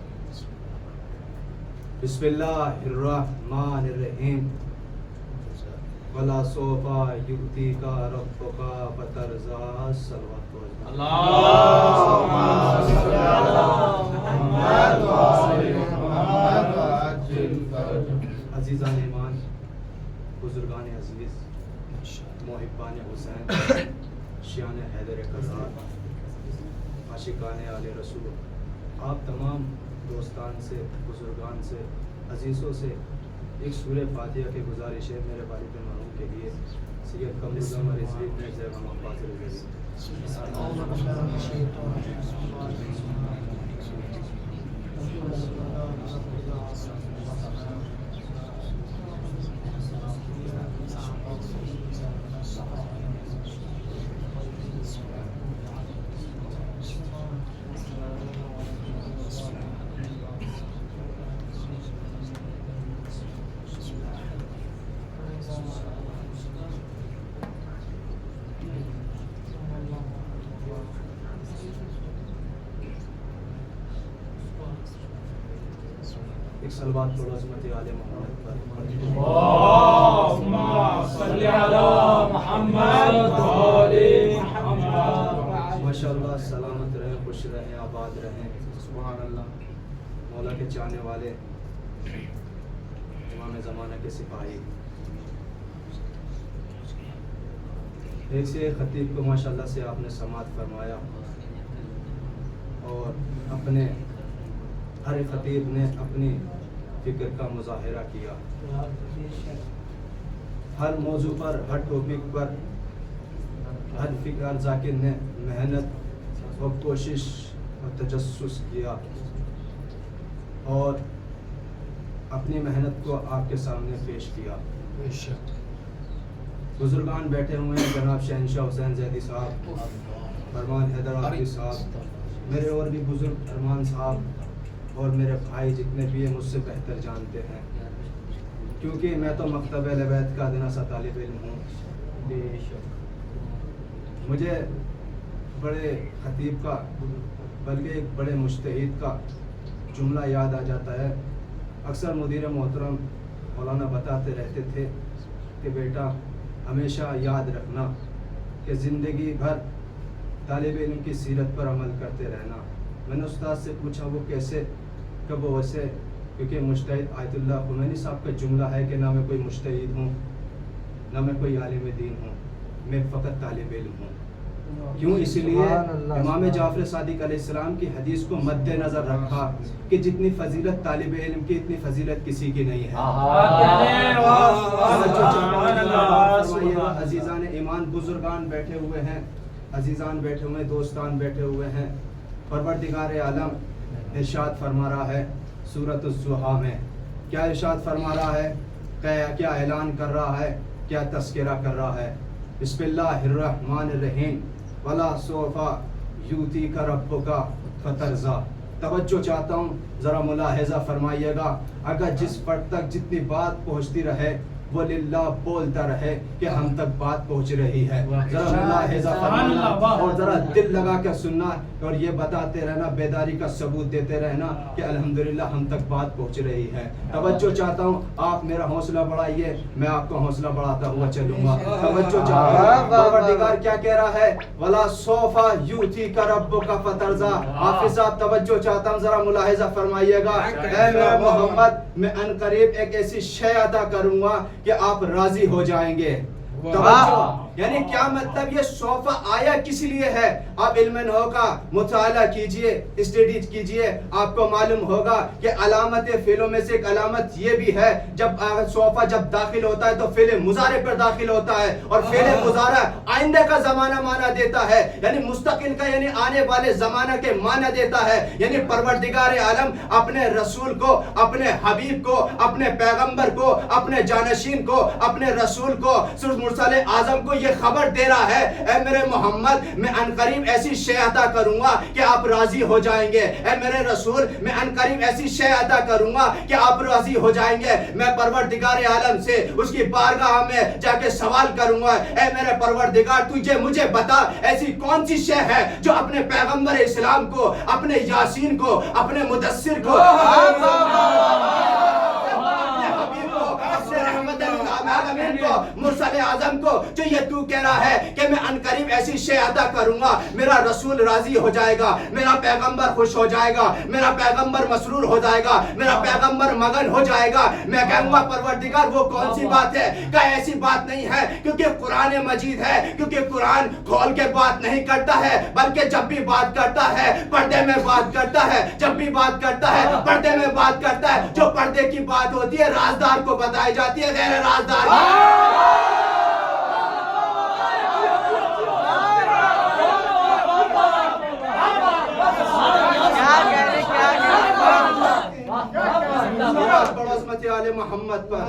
[SPEAKER 7] बिस्मिल्लाहिर्रहमानिर्रहीम वला सौफा यु'तीका रब्बुका फतरज़ा सल्लल्लाहु अज़ीज़ान ईमान बुजुर्गान अज़ीज़ मोहिब्बान हुसैन शियान हैदर कज़ार आशिकान आले रसूल आप तमाम दोस्तान से बुजुर्गान से अजीज़ों से एक सूरह फातिहा की गुजारिश है मेरे वालिद मरहूम के लिए सैयद कमरुज़्ज़मान रिज़वी ने ज़ैग़म फाज़िल रिज़वी एक सलवात पढ़ो अज़मत आले मोहम्मद पर
[SPEAKER 1] अल्लाहुम्मा सल्ली अला मुहम्मद व आले मुहम्मद।
[SPEAKER 7] माशाअल्लाह सलामत रहें, खुश रहें, आबाद रहें। सुभान अल्लाह। मौला के चाहने वाले इमाम ज़माना के सिपाही एक से एक खतीब को माशाअल्लाह से आपने समात फरमाया और अपने हर एक खतीब ने अपनी फिक्र का मुजाहिरा किया। हर मौजू पर, हर टॉपिक पर हर फिक्र ज़ाकिर ने मेहनत और कोशिश और तजस्सुस किया और अपनी मेहनत को आपके सामने पेश किया। बुजुर्गान बैठे हुए हैं, जनाब शहनशाह हुसैन ज़ैदी साहब, फरमान हैदर आबदी साहब, मेरे और भी बुजुर्ग अरमान साहब और मेरे भाई जितने भी हैं मुझसे बेहतर जानते हैं, क्योंकि मैं तो मकतब अहल-ए-बैत का अदना सा तालिब इल्म हूँ। मुझे बड़े खतीब का बल्कि एक बड़े मुज्तहिद का जुमला याद आ जाता है। अक्सर मुदीर मोहतरम मौलाना बताते रहते थे कि बेटा हमेशा याद रखना कि ज़िंदगी भर तालिब इल्म की सीरत पर अमल करते रहना। मैंने उस्ताद से पूछा वो कैसे? कब वो वैसे, क्योंकि मुज्तहिद आयतुल्लाह खुमैनी साहब का जुमला है कि ना मैं कोई मुज्तहिद हूँ ना मैं कोई आलिम दीन हूँ, मैं फ़कत तालिब इल्म हूँ। क्यों? इसलिए इमाम जाफ़र सादिक अलैहिस्सलाम की हदीस को मद्देनज़र रखा कि जितनी फजीलत तालिब इल्म की इतनी फजीलत किसी की नहीं है। अजीज़ान ईमान बुजुर्गान बैठे हुए हैं, अजीज़ान बैठे हुए हैं, दोस्तान बैठे हुए हैं। परवरदिगार आलम इरशाद फरमा रहा है सूरत ज़ुहा में, क्या इरशाद फरमा रहा है, क्या ऐलान कर रहा है, क्या तज़किरा कर रहा है। बिस्मिल्लाहिर्रहमानिर्रहीम वला सौफा युतीका रब्बुका फतरज़ा। तवज्जो चाहता हूँ, ज़रा मुलाहिज़ा फरमाइएगा। अगर जिस पर तक जितनी बात पहुँचती रहे वो लिल्लाह बोलता रहे कि हम तक बात पहुँच रही है। ज़रा मुलाहिज़ा फरमाना और ज़रा दिल लगा कर सुनना और ये बताते रहना, बेदारी का सबूत देते रहना कि अल्हम्दुलिल्लाह हम तक बात पहुँच रही है। तवज्जो चाहता हूँ, आप मेरा हौसला बढ़ाइए, मैं आपका हौसला बढ़ाता हुआ चलूँगा। तवज्जो चाहता हूँ, परवरदिगार क्या कह रहा है, वला सौफा युतीका रब्बुका फतरज़ा। हाफिज़ साहब तवज्जो चाहता हूँ, ज़रा मुलाहिज़ा फरमाइएगा। ऐ मेरा मोहम्मद, मैं अनकरीब एक ऐसी शय अता करूँगा कि आप राजी हो जाएंगे। तवज्जो یعنی کیا مطلب یہ صوفہ آیا کس لیے ہے؟ آپ علم نحو کا مطالعہ کیجئے، اسٹڈی کیجئے، آپ کو معلوم ہوگا کہ علامت فعلوں میں سے ایک علامت یہ بھی ہے، جب صوفہ جب داخل ہوتا ہے تو فعل مضارع پر داخل ہوتا ہے، اور فعل مضارع آئندہ کا زمانہ معنی دیتا ہے، یعنی مستقل کا یعنی آنے والے زمانہ کے معنی دیتا ہے۔ یعنی پروردگار عالم اپنے رسول کو، اپنے حبیب کو، اپنے پیغمبر کو، اپنے جانشین کو، اپنے رسول کو، مرسل اعظم کو یہ خبر دے رہا ہے، اے میرے محمد میں عنقریب ایسی شے عطا کروں گا کہ آپ راضی ہو جائیں گے، اے میرے رسول میں عنقریب ایسی شے عطا کروں گا کہ آپ راضی ہو جائیں گے۔ میں پروردگار عالم سے اس کی بارگاہ میں جا کے سوال کروں گا، اے میرے پروردگار تجھے مجھے بتا ایسی کون سی شے ہے جو اپنے پیغمبر اسلام کو، اپنے یاسین کو، اپنے مدثر کو، مرسل اعظم کو، جو یہ تو کہہ رہا ہے کہ میں عنقریب ایسی شے عطا کروں گا، میرا رسول راضی ہو جائے گا، میرا پیغمبر خوش ہو جائے گا، میرا پیغمبر مسرور ہو جائے گا، میرا پیغمبر مگن ہو جائے گا، میں کہوں گا پروردگار وہ کون سی بات ہے؟ کہ ایسی بات نہیں ہے، کیونکہ قرآن مجید ہے، کیونکہ قرآن کھول کے بات نہیں کرتا ہے، بلکہ جب بھی بات کرتا ہے پردے میں بات کرتا ہے، جب بھی بات کرتا ہے پردے میں بات کرتا ہے، جو پردے کی بات ہوتی ہے رازدار کو بتائی جاتی ہے، غیر رازدار عظمت آل محمد پر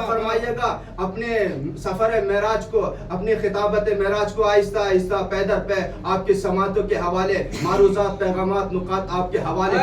[SPEAKER 7] فرمائیے گا اپنے سفر معراج کو، اپنی خطابت معراج کو آہستہ آہستہ پیدر پہ آپ کی سماعتوں کے حوالے، معروضات، پیغامات، نکات آپ کے حوالے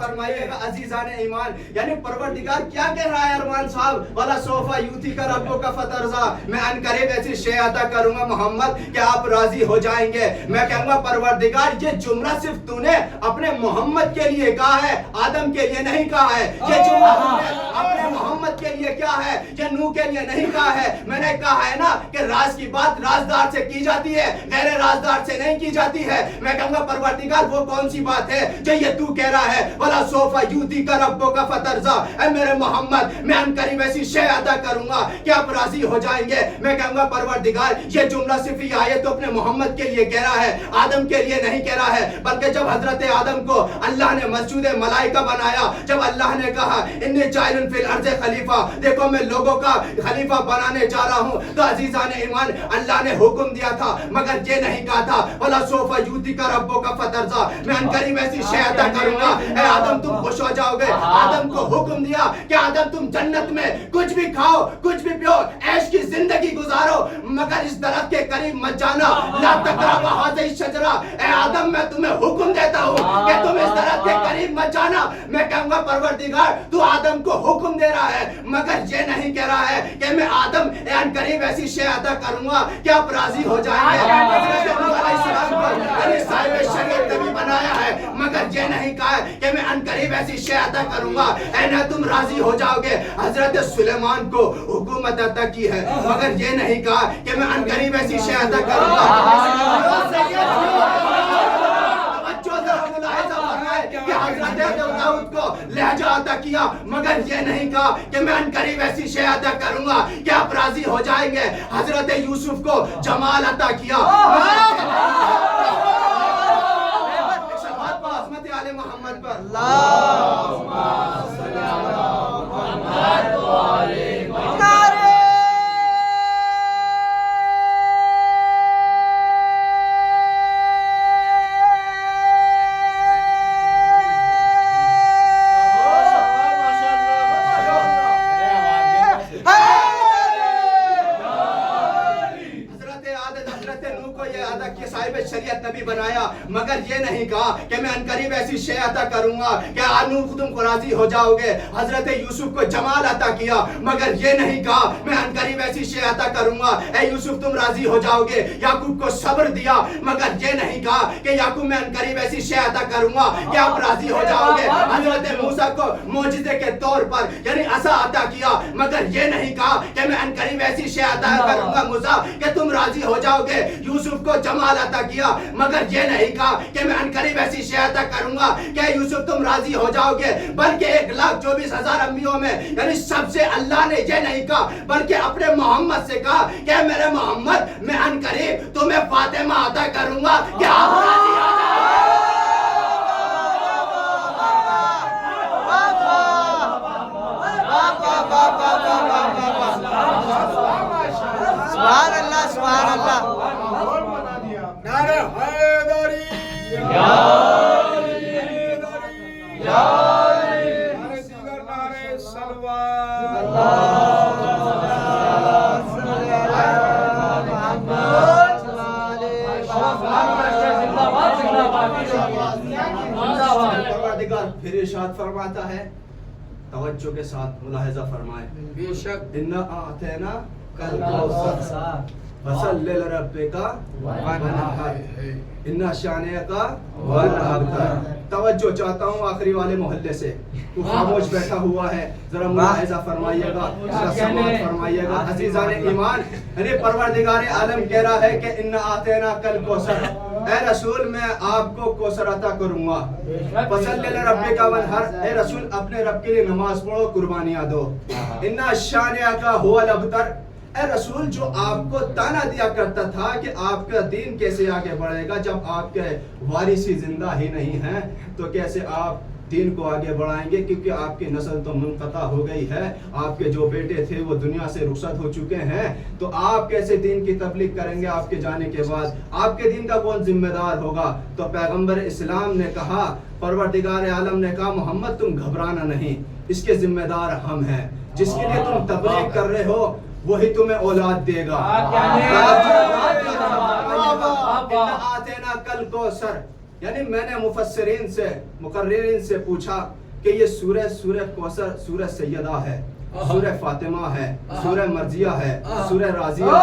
[SPEAKER 7] فرمائیے گا عزیزان ایمان۔ یعنی پروردگار کیا کہہ رہا ہے ارمان صاحب؟ وَلَا سَوْفَ يُؤْتِكَ رَبُّكَ فَتَرْضَىٰ، میں عنقریب ایسی شے عطا کروں گا محمد کہ آپ راضی ہو جائیں گے۔ میں کہوں گا پروردگار یہ جملہ صرف تو نے اپنے محمد کے لیے کہا ہے، آدم کے لیے نہیں کہا ہے۔ یہ جملہ تو نے اپنے محمد کے لیے کیا ہے، یہ نوح کے لیے نہیں کہا ہے۔ میں نے کہا ہے نا کہ راز کی بات رازدار سے کی جاتی ہے، غیر رازدار سے نہیں کی جاتی ہے۔ میں کہوں گا پروردگار وہ کون سی بات ہے جو یہ تو کہہ رہا ہے وَلَا سَوْفَ يُؤْتِكَ رَبُّكَ فَتَرْضَىٰ، اے میرے محمد میں عنقریب ایسی شے عطا کروں گا کہ آپ راضی ہو جائیں گے۔ میں کہوں گا پروردگار یہ جملہ صرف یہ آیت تو اپنے محمد کے لیے کہہ رہا ہے، آدم کے لیے نہیں کہہ رہا ہے، بلکہ جب حضرت آدم کو اللہ نے مسجود ملائکہ بنایا، جب اللہ نے کہا انی جاعل فی الارض خلیفہ، دیکھو میں لوگوں کا خلیفہ بنانے جا رہا ہوں، تو عزیزان ایمان اللہ نے حکم دیا تھا، مگر یہ نہیں کہا تھا وَلَا سَوْفَ يُؤْتِكَ رَبُّكَ فَتَرْضَىٰ، میں عنقریب ایسی شے عطا کروں گا اے آدم تم خوش ہو جاؤ گے۔ آدم کو حکم دیا کہ آدم تم جنت میں کچھ بھی کھاؤ، کچھ بھی پیو، عیش کی زندگی گزارو، مگر اس درخت کے قریب مت جانا، لا تقربا هذه الشجرہ، اے آدم میں تمہیں حکم دیتا ہوں کہ تم اس درخت کے قریب مت جانا۔ میں کہوں گا پروردگار تو آدم کو حکم دے رہا ہے، مگر یہ نہیں کہہ رہا ہے کہ میں آدم عنقریب ایسی شے عطا کروں گا کہ آپ راضی ہو جائیں گے۔ حضرت نوح علیہ السلام کو یعنی صاحب شریعت نبی بنایا ہے، مگر یہ نہیں کہا ہے کہ میں عنقریب ایسی شے عطا کروں گا اے نہ تم راضی ہو جاؤ گے۔ حضرت سلیمان کو حکومت عطا کی ہے، مگر یہ نہیں کہا کہ میں عنقریب ایسی شے عطا کروں گا۔ حضرت داؤد کو لہجہ عطا کیا، مگر یہ نہیں کہا کہ میں عنقریب ایسی شے عطا کروں گا کہ آپ راضی ہو جائیں گے۔ حضرت یوسف کو جمال عطا کیا، عظمت آل محمد پر اللہم صلی علی محمد و آل محمد۔ बाद हजरत नूह को ये अदा कि साहिब शरीयत नबी बनाया, मगर ये नहीं कहा कि मैं अनकरीब ऐसी शे अता करूंगा कि नूह तुम को राजी हो जाओगे। हजरत यूसुफ को जमाल अता किया, मगर ये नहीं कहा मैं अनकरीब ऐसी शे अता करूंगा ए यूसुफ तुम राजी हो जाओगे। याकूब को सब्र दिया, मगर ये नहीं कहा कि याकूब मैं अनकरीब ऐसी शे अता करूंगा कि आप राजी हो जाओगे। हजरत मूसा को मौजिज़े के तौर पर यानी असा अता किया, मगर ये नहीं कहा कि मैं अनकरीब ऐसी शे अता करूंगा मूसा कि तुम राजी हो जाओगे। यूसुफ को जमाल अता किया, मगर ये नहीं कहा कि मैं अनकरीब ऐसी शे अता करूंगा कि यूसुफ तुम राजी हो जाओगे। बल्कि 1,24,000 अंबियों में यानी सबसे अल्लाह ने ये नहीं कहा, बल्कि अपने मोहम्मद से कहा कि मेरे मोहम्मद मैं अनकरीब तुम्हें फातिमा अता करूंगा कि आप राजी हो जाओ।
[SPEAKER 9] सुभान अल्लाह, सुभान अल्लाह। नारे हैदरी, नारे दीगर, नारे सलवात।
[SPEAKER 7] परवरदिगार फिर इरशाद फरमाता है, तवज्जो के साथ मुलाहिजा फरमाए, बेशक इन्ना आतैना कल कौसर फसल्लि लिरब्बिका वनहर इन्ना शानिअका वल अबतर। तवज्जो चाहता हूँ आखिरी वाले मोहल्ले से, तू खामोश बैठा हुआ है, जरा मुलाहिजा फरमाइएगा, जरा समाअत फरमाइएगा। अजीजान ईमान, यानी परवरदिगार आलम कह रहा है कि इन्ना आतैना कल कौसर, ए रसूल मैं आपको कौसर अता करूंगा। फसल्लि लिरब्बिका वनहर, ए रसूल अपने रब के लिए नमाज पढ़ो, कुर्बानियां दो। इन्ना शानिअका हुवल अबतर, ए रसूल जो आपको ताना दिया करता था कि आपका दीन कैसे आगे बढ़ेगा, जब आपके वारिसी जिंदा ही नहीं हैं तो कैसे आप दीन को आगे बढ़ाएंगे, क्योंकि आपकी नस्ल तो मुनक़ता हो गई है, आपके जो बेटे थे वो दुनिया से रुखसत हो चुके हैं, तो आप कैसे दीन की तबलीग करेंगे आपके जाने के बाद, आपके दीन का कौन जिम्मेदार होगा। तो पैगंबर इस्लाम ने कहा, परवरदिगार आलम ने कहा, मोहम्मद तुम घबराना नहीं, इसके जिम्मेदार हम हैं, जिसके लिए तुम तबलीग कर रहे हो वही तुम्हें औलाद देगा। आतेना कल कौसर, यानी मैंने मुफस्सिरीन से मुकर्रिरीन से पूछा कि ये सूरह कौसर सूरह सैयदा है, सूरह फातिमा है, सूरह मर्जिया है, सूरह राजिया है,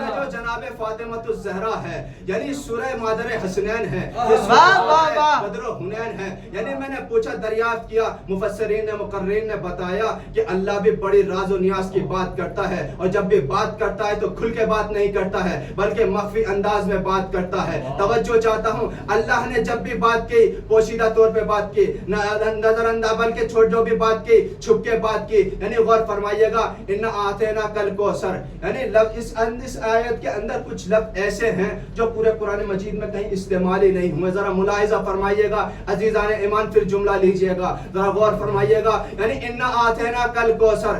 [SPEAKER 7] जो जनाबे फातिमातुज़ ज़हरा है, यानी सूरह मादर हसनैन है, बदर हुनैन है। यानी मैंने पूछा, दरियाफ्त किया, मुफस्सिरीन ने मुकर्रिरीन ने बताया कि अल्लाह भी बड़ी राज और नियाज की बात करता है, और जब भी बात करता है तो खुल के बात नहीं करता है, बल्कि मख्फी अंदाज में बात करता है। तवज्जो चाहता हूँ, अल्लाह ने जब भी बात की पोशीदा तौर पे बात की, नजरअंदाज बल्कि जो भी बात की छुप के बात की, यानी गौर फरमाइएगा, इन्ना आतेना कल कौसर, यानी इस आयत के अंदर कुछ लफ्ज़ ऐसे हैं जो पूरे कुरान मजीद में कहीं इस्तेमाल ही नहीं हुए। जरा मुलाहिजा फरमाइएगा अजीजान ईमान, फिर जुमला लीजिएगा, जरा गौर फरमाइएगा, यानी इन्ना आतेना कल कौसर,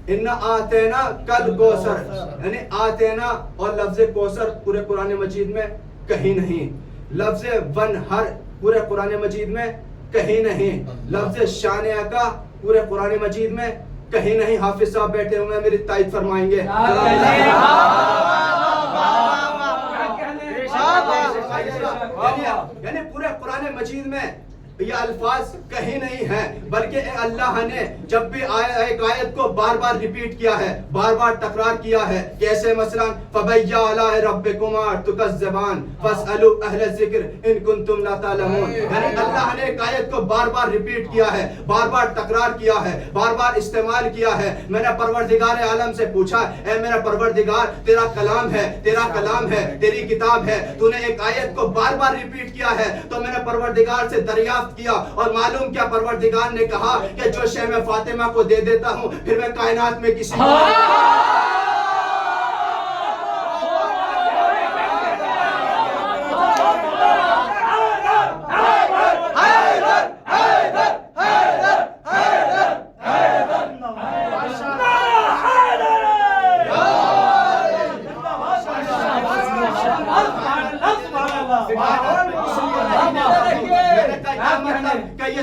[SPEAKER 7] इन्ना आतेना कल कौसर, यानी आतेना और लफ्ज़ कौसर पूरे कुरान मजीद में कहीं नहीं, लफ्ज़ वनहर पूरे कुरान मजीद में कहीं नहीं, लफ्ज़ शानिअका पूरे कुरान मजीद में कहीं नहीं। हाफिज साहब बैठे हुए हैं, मेरी तायद फरमाएंगे। यानी पूरे कुरान मजीद में ये अल्फाज कहीं नहीं है, बल्कि अल्लाह ने जब भी एक आयत को बार बार रिपीट किया है, बार बार तकरार किया है। कैसे? मसलन फबय्या अला रब्बिकुमा तुकज़्ज़बान फस्अलु अहल ज़िक्र इन कुंतुम ला तालमून, यानी अल्लाह ने एक आयत को बार बार रिपीट किया है, बार बार तकरार किया है, बार बार इस्तेमाल किया है। मैंने परवरदिगार आलम से पूछा, ए मेरा परवरदिगार, तेरा कलाम है, तेरा कलाम है, तेरी किताब है, तूने एक आयत को बार बार रिपीट किया है, तो मैंने परवरदिगार से दरियाफ्त किया, और मालूम क्या परवरदिगार ने कहा कि जो शे मैं फातिमा को दे देता हूं, फिर मैं कायनात में किसी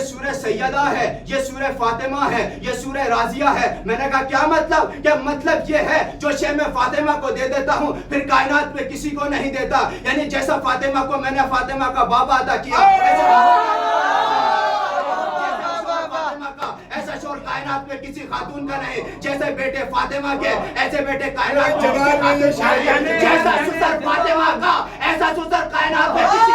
[SPEAKER 7] سورہ سیدہ ہے، یہ سورہ فاطمہ ہے، یہ سورہ راضیہ ہے۔ میں نے کہا کیا مطلب؟ کہ مطلب یہ ہے جو شے میں فاطمہ کو دے دیتا ہوں پھر کائنات میں کسی کو نہیں دیتا، یعنی جیسا فاطمہ کو میں نے فاطمہ کا بابا عطا کیا، ایسا شور کائنات میں کسی خاتون کا نہیں، جیسے بیٹے فاطمہ کے ایسے بیٹے کائنات میں جیسا سسر فاطمہ کا ایسا سسر کائنات میں کسی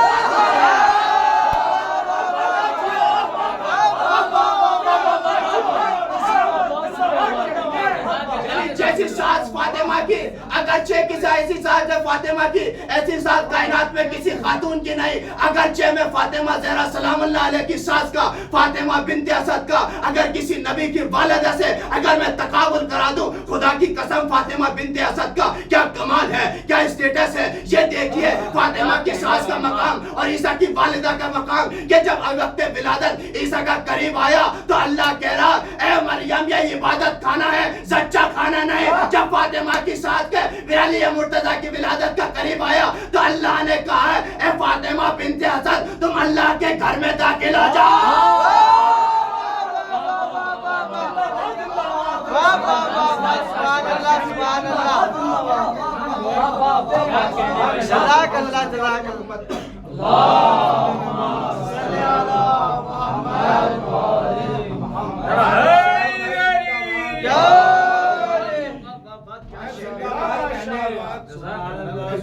[SPEAKER 7] جیسی ساز فاطمہ کی، اگرچہ کسی ایسی ساز ہے فاطمہ کی، ایسی ساز کائنات میں کسی خاتون کی نہیں، اگرچہ میں فاطمہ زہرا سلام اللہ علیہ کی ساز کا، فاطمہ بنت اسد کا اگر کسی نبی کی والدہ سے اگر میں تقابل کرا دوں، خدا کی قسم فاطمہ بنت اسد کا کیا کمال ہے، کیا اسٹیٹس ہے۔ یہ دیکھیے فاطمہ کی ساز کا مقام اور عیسیٰ کی والدہ کا مقام، کہ جب وقت ولادت عیسیٰ کا قریب آیا تو اللہ کہہ رہا اے مریم یہ عبادت کھانا ہے، زچہ کھانا نہیں۔ جب فاطمہ کی ساتھ کے علی مرتضیٰ کی ولادت کا قریب آیا تو اللہ نے کہا ہے اے فاطمہ بنت اسد تم اللہ کے گھر میں داخل ہو جاؤ۔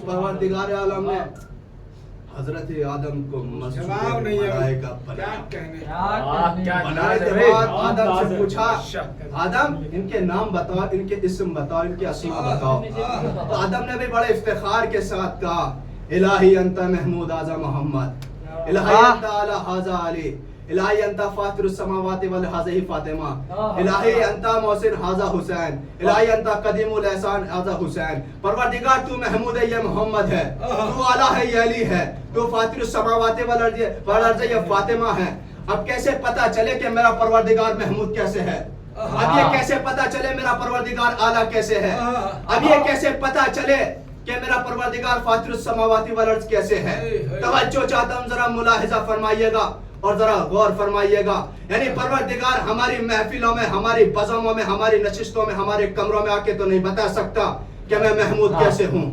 [SPEAKER 7] پروردگار عالم نے حضرت آدم کو مسجد ملائکہ بنانے کے بعد آدم سے پوچھا آدم ان کے نام بتاؤ، ان کے اسم بتاؤ، ان کے اسماء بتاؤ۔ تو آدم نے بھی بڑے افتخار کے ساتھ کہا الہی انت محمود ھذا محمد، الہی انت اعلی ھذا علی، الہی انت فاطر السماوات والارض فاطمہ، الہی انت محسن ھذا حسین، الہی انت قدیم الاحسان ھذا حسین۔ پروردگار تو محمود ہے یہ محمد ہے، تو اعلی ہے یہ علی ہے، تو فاطر السماوات والارض یہ فاطمہ ہے۔ اب کیسے پتہ چلے کہ میرا پروردگار محمود کیسے ہے؟ اب یہ کیسے پتہ چلے میرا پروردگار اعلی کیسے ہے؟ اب یہ کیسے پتہ چلے کہ میرا پروردگار فاطر السماوات والارض کیسے ہے؟ توجہ چاہتا ہوں ذرا ملاحظہ فرمائیے گا اور ذرا غور فرمائیے گا، یعنی پروردگار ہماری محفلوں میں، ہماری بزموں میں، ہماری نشستوں میں، ہمارے کمروں میں آ کے تو نہیں بتا سکتا کہ میں محمود کیسے ہوں۔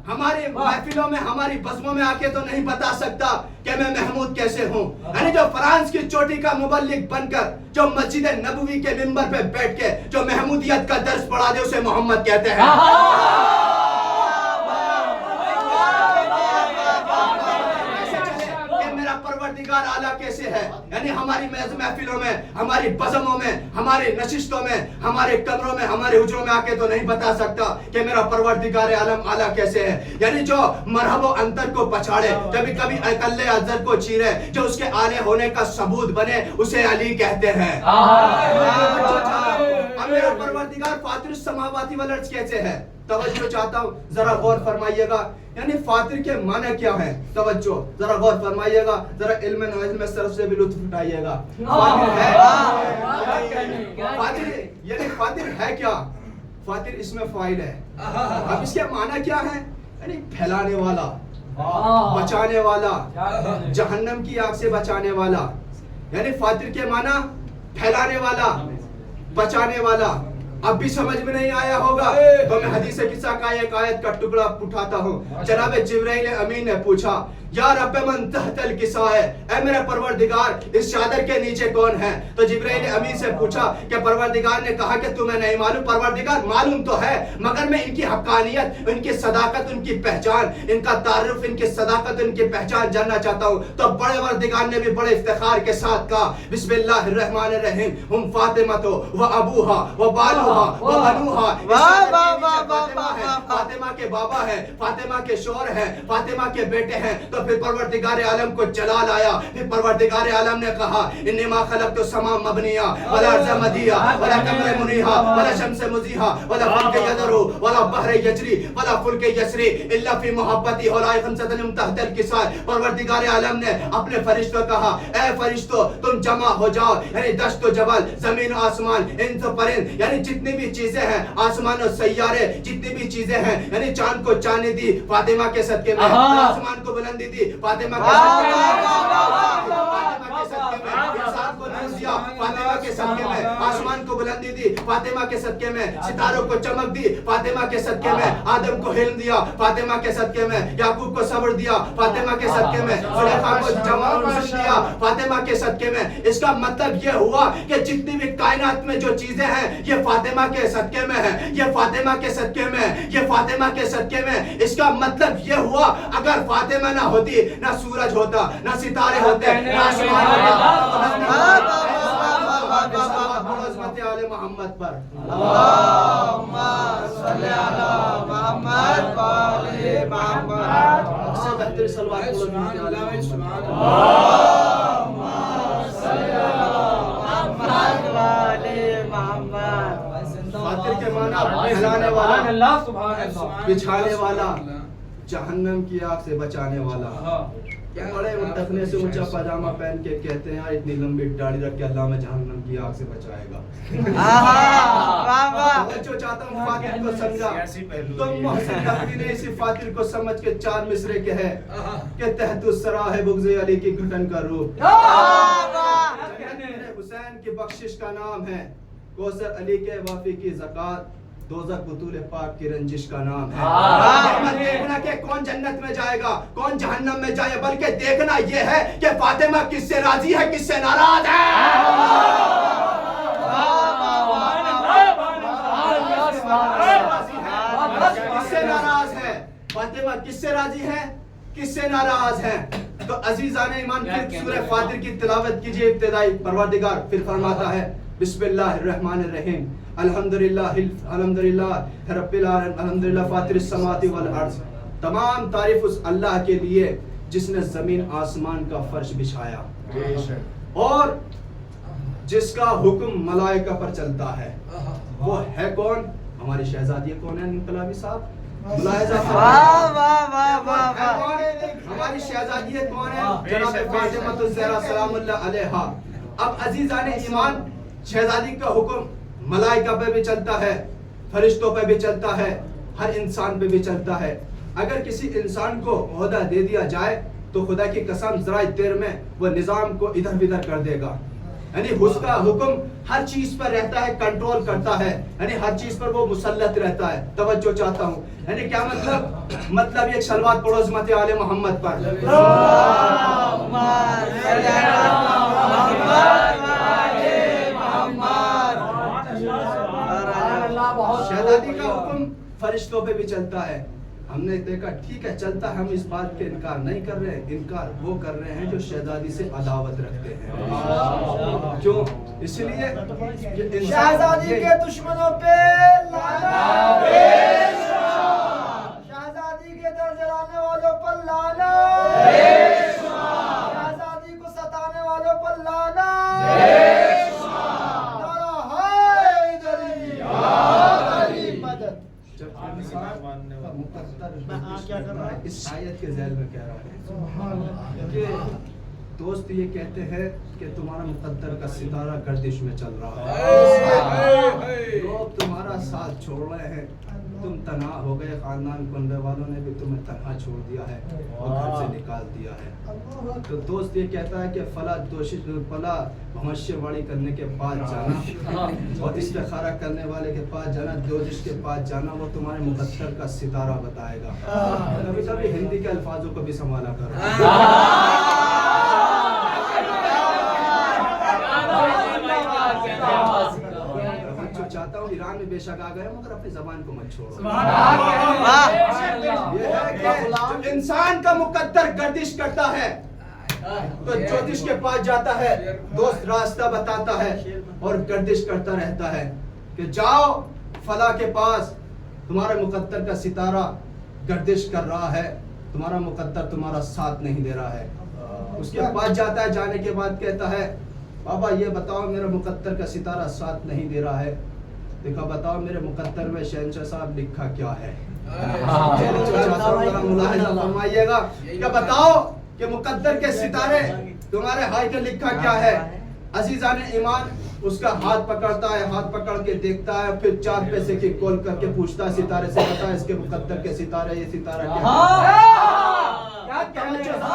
[SPEAKER 7] ہماری محفلوں میں، ہماری بزموں میں آ کے تو نہیں بتا سکتا کہ میں محمود کیسے ہوں۔ یعنی جو فرانس کی چوٹی کا مبلغ بن کر جو مسجد نبوی کے منبر پہ بیٹھ کے جو محمودیت کا درس پڑھا دے اسے محمد کہتے ہیں۔ پروردگار اعلیٰ کیسے ہے، یعنی ہماری محفلوں میں، ہماری بزموں میں، ہماری نشستوں میں، ہمارے کمروں میں، ہمارے حجروں میں آ کے تو نہیں بتا سکتا کہ میرا پروردگار عالم اعلیٰ کیسے ہے۔ یعنی جو مرحب و انتر کو پچھاڑے، کبھی کبھی اکلے ازر کو چیرے، جو اس کے اعلی ہونے کا ثبوت بنے اسے علی کہتے ہیں۔ اب میرا پروردگار فاطر السماوات والارض کیسے ہے؟ توجہ چاہتا ہوں ذرا غور فرمائیے گا، یعنی فاطر کے معنی کیا ہے؟ توجہ ذرا غور فرمائیے گا، ذرا علم نوائز میں صرف سے بھی لطف اٹھائیے گا۔ فاطر ہے، یعنی فاطر ہے کیا؟ فاطر اس میں فاعل ہے۔ اب اس کے معنی کیا ہے؟ یعنی پھیلانے والا، بچانے والا، جہنم کی آگ سے بچانے والا، یعنی فاطر کے معنی پھیلانے والا، بچانے والا۔ اب بھی سمجھ میں نہیں آیا ہوگا تو میں حدیث قصہ کا ایک آیت کا ٹکڑا اٹھاتا ہوں۔ جناب جبرائیل امین نے پوچھا یا رب من تحت الکساء، اے میرے پروردگار اس چادر کے نیچے کون ہے؟ تو جبرائیل امین سے پوچھا کہ پروردگار نے کہا کہ تمہیں نہیں معلوم؟ پروردگار معلوم تو ہے مگر میں ان کی حقانیت، ان کی صداقت، ان کی پہچان، ان کا تعارف، ان کی صداقت، ان کی پہچان جاننا چاہتا ہوں۔ تو بڑے پروردگار نے بھی بڑے افتخار کے ساتھ کہا بسم اللہ الرحمن الرحیم ہم فاطمہ و ابوہا و بالوہا و بنوہا۔ فاطمہ کے بابا ہے، فاطمہ کے شوہر ہیں، فاطمہ کے بیٹے ہیں۔ تو तो फिर परवरदिगार आलम को जलाल आया। फिर परवरदिगार आलम ने कहा इन्नमा खलक़तु समा मबनिया वला अर्ज़ मदिया वला कमर मुनीहा वला शम्स मुज़ीहा वला फल्क यदरू वला बहर यजरी वला फुल्क यसरी इल्ला फी मुहब्बती हौलाई खमसतन तहतल किसार। परवरदिगार आलम ने अपने फरिश्तों कहा ए फरिश्तों तुम जमा हो जाओ, यानी दश्त व जबल, जमीन आसमान, इंस व परिंद, यानी जितनी भी चीजें हैं, आसमान और सैयारे, जितनी भी चीजें हैं, यानी चांद को चांदनी दी फातिमा के सदके में, आसमान को बुलंदी दी फातिमा के सदके में, इंसान को नूर दिया फातिमा के सदके में, आसमान को बुलंदी दी फातिमा के सदके में, सितारों को चमक दी फातिमा के सदके में, आदम को हिल्म दिया फातिमा के सदके में, याकूब को सब्र दिया फातिमा के सदके में, सुलेखा को जमाल हुस्न दिया फातिमा के सदके में। इसका मतलब ये हुआ कि जितनी भी कायनात में जो चीजें हैं ये फातिमा के सदके में है, ये फातिमा के सदके में, ये फातिमा के सदके में। इसका मतलब ये हुआ अगर फातिमा ना होती ना सूरज होता, ना सितारे होते, ना आसमान होता। आले मोहम्मद पर
[SPEAKER 4] अल्लाहुम्मा सल्ली अला मुहम्मद व आले मुहम्मद।
[SPEAKER 7] सबसे बेहतर सलवात बोलो अल्लाहुम्मा
[SPEAKER 4] सल्ली अला मुहम्मद व आले मुहम्मद।
[SPEAKER 7] फातिर के माना हिलाने वाला, बिछाने वाला, जहन्नम की आग से बचाने वाला। बड़े टखने से ऊंचा पजामा पहन के कहते हैं इतनी लंबी दाढ़ी रख के अल्लाह में जहन्नम की आग से बचाएगा। जो चाहता हूँ फातिर को समझा, तो मोहसिन नकवी ने इसी फातिर को समझ के चार मिसरे के है कि तहतुस सरा है बुग़्ज़ अली की घुटन का रूप, हुसैन की बख्शिश का नाम है, कौसर अली के वाफी की ज़कात, दोज़ख बतूल पाक की रंजिश का नाम है। मत देखना कि कौन जन्नत में जाएगा कौन जहन्नम में जाए, बल्कि देखना यह है कि फातिमा किससे राजी है किससे नाराज है। किससे नाराज है फातिमा, किससे राजी है किससे नाराज है। तो अजीजान ईमान फिर सूरह फातिर की तिलावत कीजिए इब्तिदाई। परवरदिगार फिर फरमाता है बिस्मिल्लाहिर्रहमानिर्रहीम अल्हम्दुलिल्लाह रब्बिल आलमीन अल्हम्दुलिल्लाह फातिरिस समावाति वल अर्ज़। तमाम तारीफ उस अल्लाह के लिए जिसने जमीन आसमान का फर्श बिछाया और जिसका हुक्म मलाइका पर चलता है। वो है कौन? हमारी शहजादी कौन है इनकलाबी साहब? हमारी शहजादी कौन है? जनाब फातिमा ज़हरा सलामुल्लाह अलैहा। अब अजीजान ईमान शहजादी का हुक्म मलाइका पे भी चलता है, फरिश्तों पे भी चलता है, हर इंसान पे भी चलता है। अगर किसी इंसान को ओहदा दे दिया जाए तो खुदा की कसम जरा देर में वो निजाम को इधर बिधर कर देगा। यानी उसका हुक्म हर चीज पर रहता है, कंट्रोल करता है, यानी हर चीज पर वो मुसल्लत रहता है। तवज्जो चाहता हूँ, यानी क्या मतलब ये सलवात पढ़ो उम्मत आले मोहम्मद पर। शहजादी का हुक्म फरिश्तों पे भी चलता है। हमने देखा ठीक है चलता है, हम इस बात के इनकार नहीं कर रहे हैं, इनकार वो कर रहे हैं जो शहजादी से अदावत रखते हैं। क्यों? इसलिए
[SPEAKER 4] शहजादी के दुश्मनों पे लानत, शहजादी के दर जलाने वालों पर लानत, शहजादी को सताने वालों पर लानत।
[SPEAKER 7] इस आयत के ज़ैल में कह रहा है कि दोस्त ये कहते हैं कि तुम्हारा मुकद्दर का सितारा गर्दिश में चल रहा है, लोग तुम्हारा साथ छोड़ रहे हैं, तुम तन्हा हो गए, खानदान बनने वालों ने भी तुम्हें तन्हा छोड़ दिया है और घर से निकाल दिया है। तो दोस्त ये कहता है कि फला भविष्यवाणी करने के बाद जाना और इस्तिखारा करने वाले के पास जाना, जोजिश के पास जाना, वो तुम्हारे मुकद्दर का सितारा बताएगा। कभी कभी हिंदी के अल्फाजों को भी संभाला करो। चाहता हूँ ईरान में बेशक आ गए मगर अपनी जबान को मत छोड़ो। ये है कि जब इंसान का मुकद्दर गर्दिश करता है तो ज्योतिष के पास जाता है, दोस्त रास्ता बताता है और गर्दिश करता रहता है कि जाओ फला के पास, तुम्हारे मुकद्दर का सितारा गर्दिश कर रहा है, तुम्हारा मुकद्दर तुम्हारा साथ नहीं दे रहा है। उसके पास जाता है, जाने के बाद कहता है बाबा ये बताओ मेरा मुकद्दर का सितारा साथ नहीं दे रहा है। देखा बताओ मेरे मुकद्दर में शहंशाह साहब लिखा क्या है। मुलाहिजा फरमाइएगा क्या बताओ कि मुकद्दर के सितारे तुम्हारे हाथ में लिखा क्या है। अजीजान ईमान उसका हाथ पकड़ता है, हाथ पकड़ के देखता है, फिर 4 पैसे की कॉल करके पूछता है सितारे से, बता इसके मुकद्दर के सितारे ये सितारा क्या है।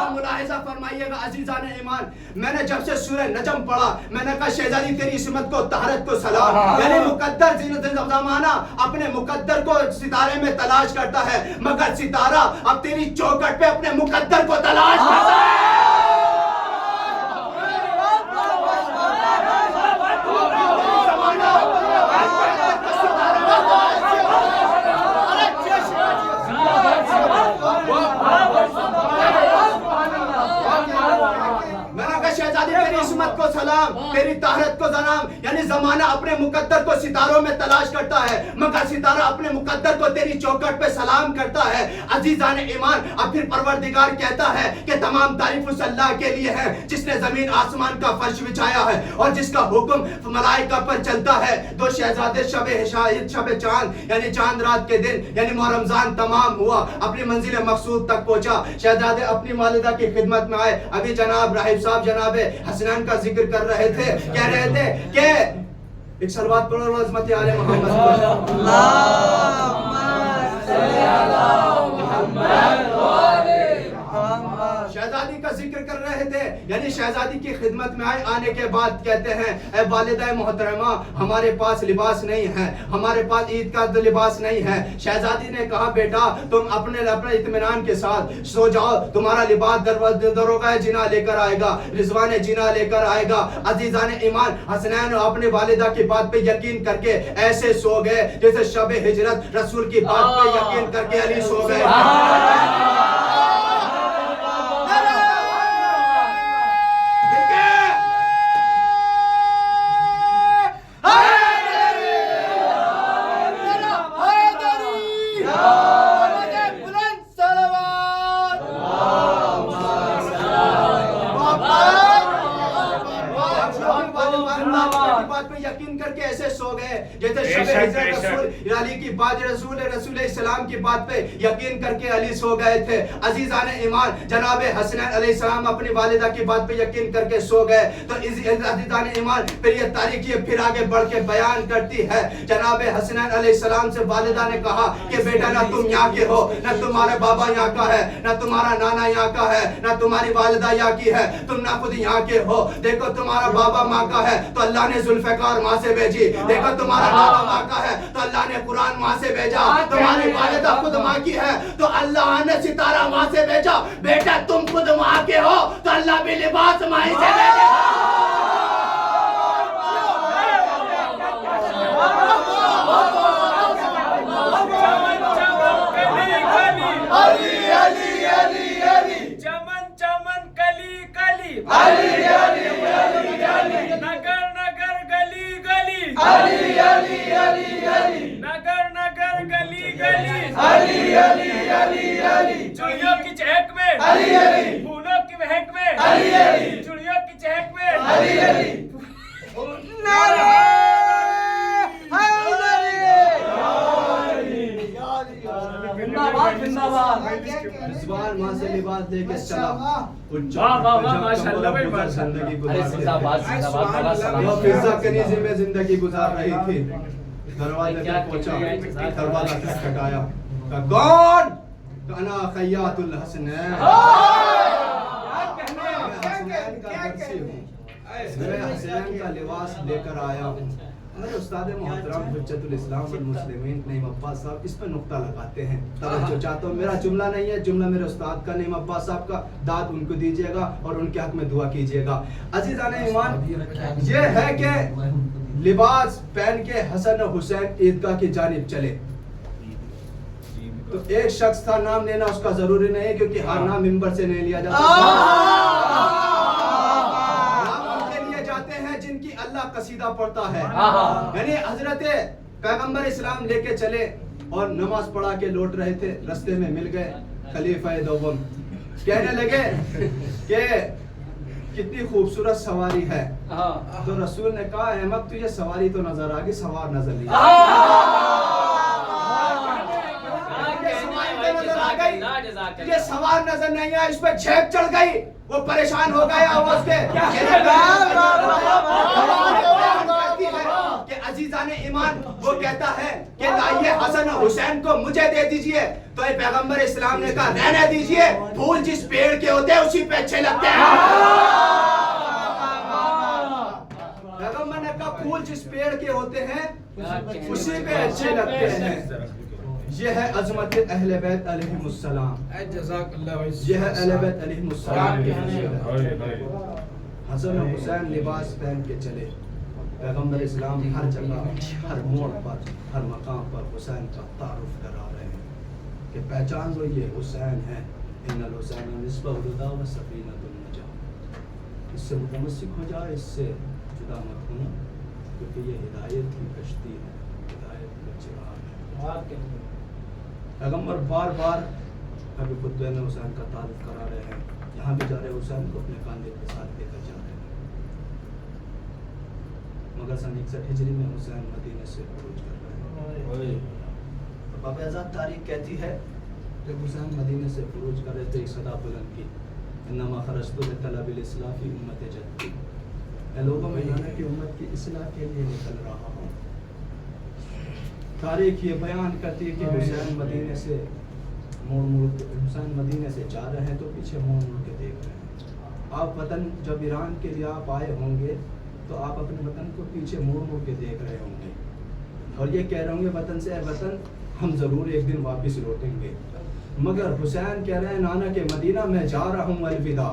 [SPEAKER 7] मुलाहिजा फरमाइएगा अजीजान ईमान, मैंने जब से सूरह नजम पढ़ा मैंने कहा शहजादी तेरी इस्मत को तहरत को सलाम। यानी मुकद्दर ज़माना अपने मुकद्दर को सितारे में तलाश करता है, मगर सितारा अब तेरी चौखट पे अपने मुकद्दर को तलाश करता है। को सलाम तेरी ताहरत को सलाम। यानी जमाना अपने मुकद्दर को सितारों में तलाश करता है, मगर सितारा अपने मुकद्दर को तेरी चौखट पे सलाम करता है। अजीजान ईमान अब फिर परवरदिगार कहता है कि तमाम तारीफ उस अल्लाह के लिए है जिसने जमीन आसमान का फर्श बिछाया है और जिसका हुक्म मलाइका पर चलता है। 2 शहजादे शब चांद यानी चांद रात के दिन यानी माह रमजान तमाम हुआ, अपनी मंजिल मकसूद तक पहुंचा। शहजादे अपनी वालिदा की खिदमत में आए। अभी जनाब राहिब साहब जनाब हसनैन का जिक्र कर रहे थे, कह रहे थे कि एक सलवात पढ़ो अज़मत आले मोहम्मद शहजादी का जिक्र कर रहे थे। यानी शहजादी की खिदमत में आए, आने के बाद कहते हैं ऐ वालिदा मोहतरमा हमारे पास लिबास नहीं है, हमारे पास ईद का लिबास नहीं है। शहजादी ने कहा बेटा तुम अपने इत्मीनान के साथ सो जाओ, तुम्हारा लिबास दरोगा जिना लेकर आएगा, रिजवान जिना लेकर आएगा। अजीजान ईमान हसनैन अपने वालिदा की बात पे यकीन करके ऐसे सो गए जैसे शब हिजरत रसूल की बात पे यकीन करके अली सो गए। यकीन करके ऐसे सो गए जैसे शब हिजरत रसूल अली की बात रसूल इस्लाम की बात पे यकीन करके अली सो गए थे। अजीजान ईमान जनाब हसनैन अलैहिस्सलाम अपनी वालिदा की बात पे यकीन करके सो गए। तो अजीजान ईमान फिर ये तारीख ये फिर आगे बढ़ के बयान करती है। जनाब हसनैन अलैहिस्सलाम से वालिदा ने कहा कि बेटा ना तुम यहाँ के हो, ना तुम्हारे बाबा यहाँ का है, ना तुम्हारा नाना यहाँ का है, ना तुम्हारी वालिदा यहाँ की है, तुम ना खुद यहाँ के हो। देखो तुम्हारा बाबा माँ का है तो अल्लाह ने जुल्फ़िकार माँ से भेजी, देखो तुम्हारा बाबा माँ का है तो अल्लाह ने कुरान माँ से भेजा, तुम्हारी वालिदा खुद माँ की है तो अल्लाह ने सितारा माँ से भेजा। बेटा तुम खुद माँ के हो तो अल्लाह भी लिबास माँ से भेजा।
[SPEAKER 8] चमन चमन कली कली
[SPEAKER 9] अली अली अली अली
[SPEAKER 8] नगर नगर गली गली
[SPEAKER 9] अली अली अली अली
[SPEAKER 8] नगर नगर गली गली
[SPEAKER 9] अली अली अली अली
[SPEAKER 8] चुड़ियों की चहक में
[SPEAKER 9] अली अली
[SPEAKER 8] फूलों की महक में
[SPEAKER 9] अली अली
[SPEAKER 8] चुड़ियों की चहक में
[SPEAKER 9] अली अली
[SPEAKER 7] रिजवान माँ से लिबास लेके चला।
[SPEAKER 6] वाह वाह वाह माशाअल्लाह भाई माशाअल्लाह। अरे जिंदाबाद जिंदाबाद बड़ा सलाम।
[SPEAKER 7] वो फिजा कनीज़ी में जिंदगी गुजार रही थी। दरवाजे पे पहुंचा, दरवाजा खटखटाया, कहा कौन? अना खैयातुल हसनैन। हसनैन का दर्शी हूँ, मैं हसनैन का लिबास लेकर आया हूँ। मेरे उस्ताद मोहतरम हुज्जतुल इस्लाम वल मुस्लिमीन नईम अब्बास साहब इस पर नुक्ता लगाते हैं। तवज्जो चाहता हूँ, मेरा जुमला नहीं है, जुमला मेरे उस्ताद का नईम अब्बास साहब का, दाद उनको दीजिएगा और उनके हक में दुआ कीजिएगा। अजीज़ान ईमान ये है कि लिबास पहन के हसन और हुसैन ईदगाह की जानिब चले। तो एक शख्स था, नाम लेना उसका जरूरी नहीं है क्योंकि हर नाम मिंबर से नहीं लिया जाता। जिनकी अल्लाह कसीदा पढ़ता है, यानी हजरत पैगंबर इस्लाम लेके चले और नमाज पढ़ा के लौट रहे थे, रास्ते में मिल गए। खलीफा दोवम कहने लगे कि कितनी खूबसूरत सवारी है। तो रसूल ने कहा अहमद तुझे सवारी तो नजर आ गई, सवार नजर नहीं ये सवार नजर नहीं आया, इस पे झेप चढ़ गई, वो परेशान हो गया। उसके कि अजीजान ईमान वो कहता है कि लाइए हसन और हुसैन को मुझे दे दीजिए। तो ये पैगंबर इस्लाम ने कहा रहने दीजिए, फूल जिस पेड़ के होते हैं उसी पे अच्छे लगते हैं। पैगंबर ने कहा फूल जिस पेड़ के होते हैं उसी पे अच्छे लगते हैं। ये है अजमत अहले बैत अलैहिमुस्सलाम, ये है अहले बैत अलैहिमुस्सलाम के हसन और हुसैन लिबास पहन के चले। पैगंबर इस्लाम हर जगह हर मोड़ पर हर मकाम पर हुसैन का तारुफ करा रहे हैं कि पहचान लो ये हुसैन है। इन्नल हुसैन निस्बतुल हुदा व सफीनतुन नजात। इससे मुतमस्सिक हो जाए, इससे जुदा मत होना, क्योंकि ये हिदायत की कश्ती है, हिदायत का चिराग है। पैगंबर बार बार अभी खुतबे में हुसैन का तारुफ करा रहे हैं। यहाँ भी जा रहे हुसैन को अपने कांधे के साथ लेकर जा रहे हैं। मगर सन 61 हिजरी में हुसैन मदीने से खरूज कर रहे हैं। तो बाब आज़ाद तारीख कहती है जब हुसैन मदीने से खरूज कर रहे थे एक सदा बुलंद की, इन्नमा खरजतु लितलबिल इस्लाह फी उम्मति जद्दी, मैं लोगों में नाना की उम्मत की इस्लाह के लिए निकल रहा हूँ। तारीख ये बयान करती है कि हुसैन मदीने से हुसैन मदीने से जा रहे हैं तो पीछे मुड़ मुड़ के देख रहे हैं। आप वतन जब ईरान के लिए आप आए होंगे तो आप अपने वतन को पीछे मुड़ मुड़ के देख रहे होंगे और ये कह रहे होंगे वतन से वतन हम ज़रूर एक दिन वापस लौटेंगे। मगर हुसैन कह रहे हैं नाना के मदीना में जा रहा हूँ अलविदा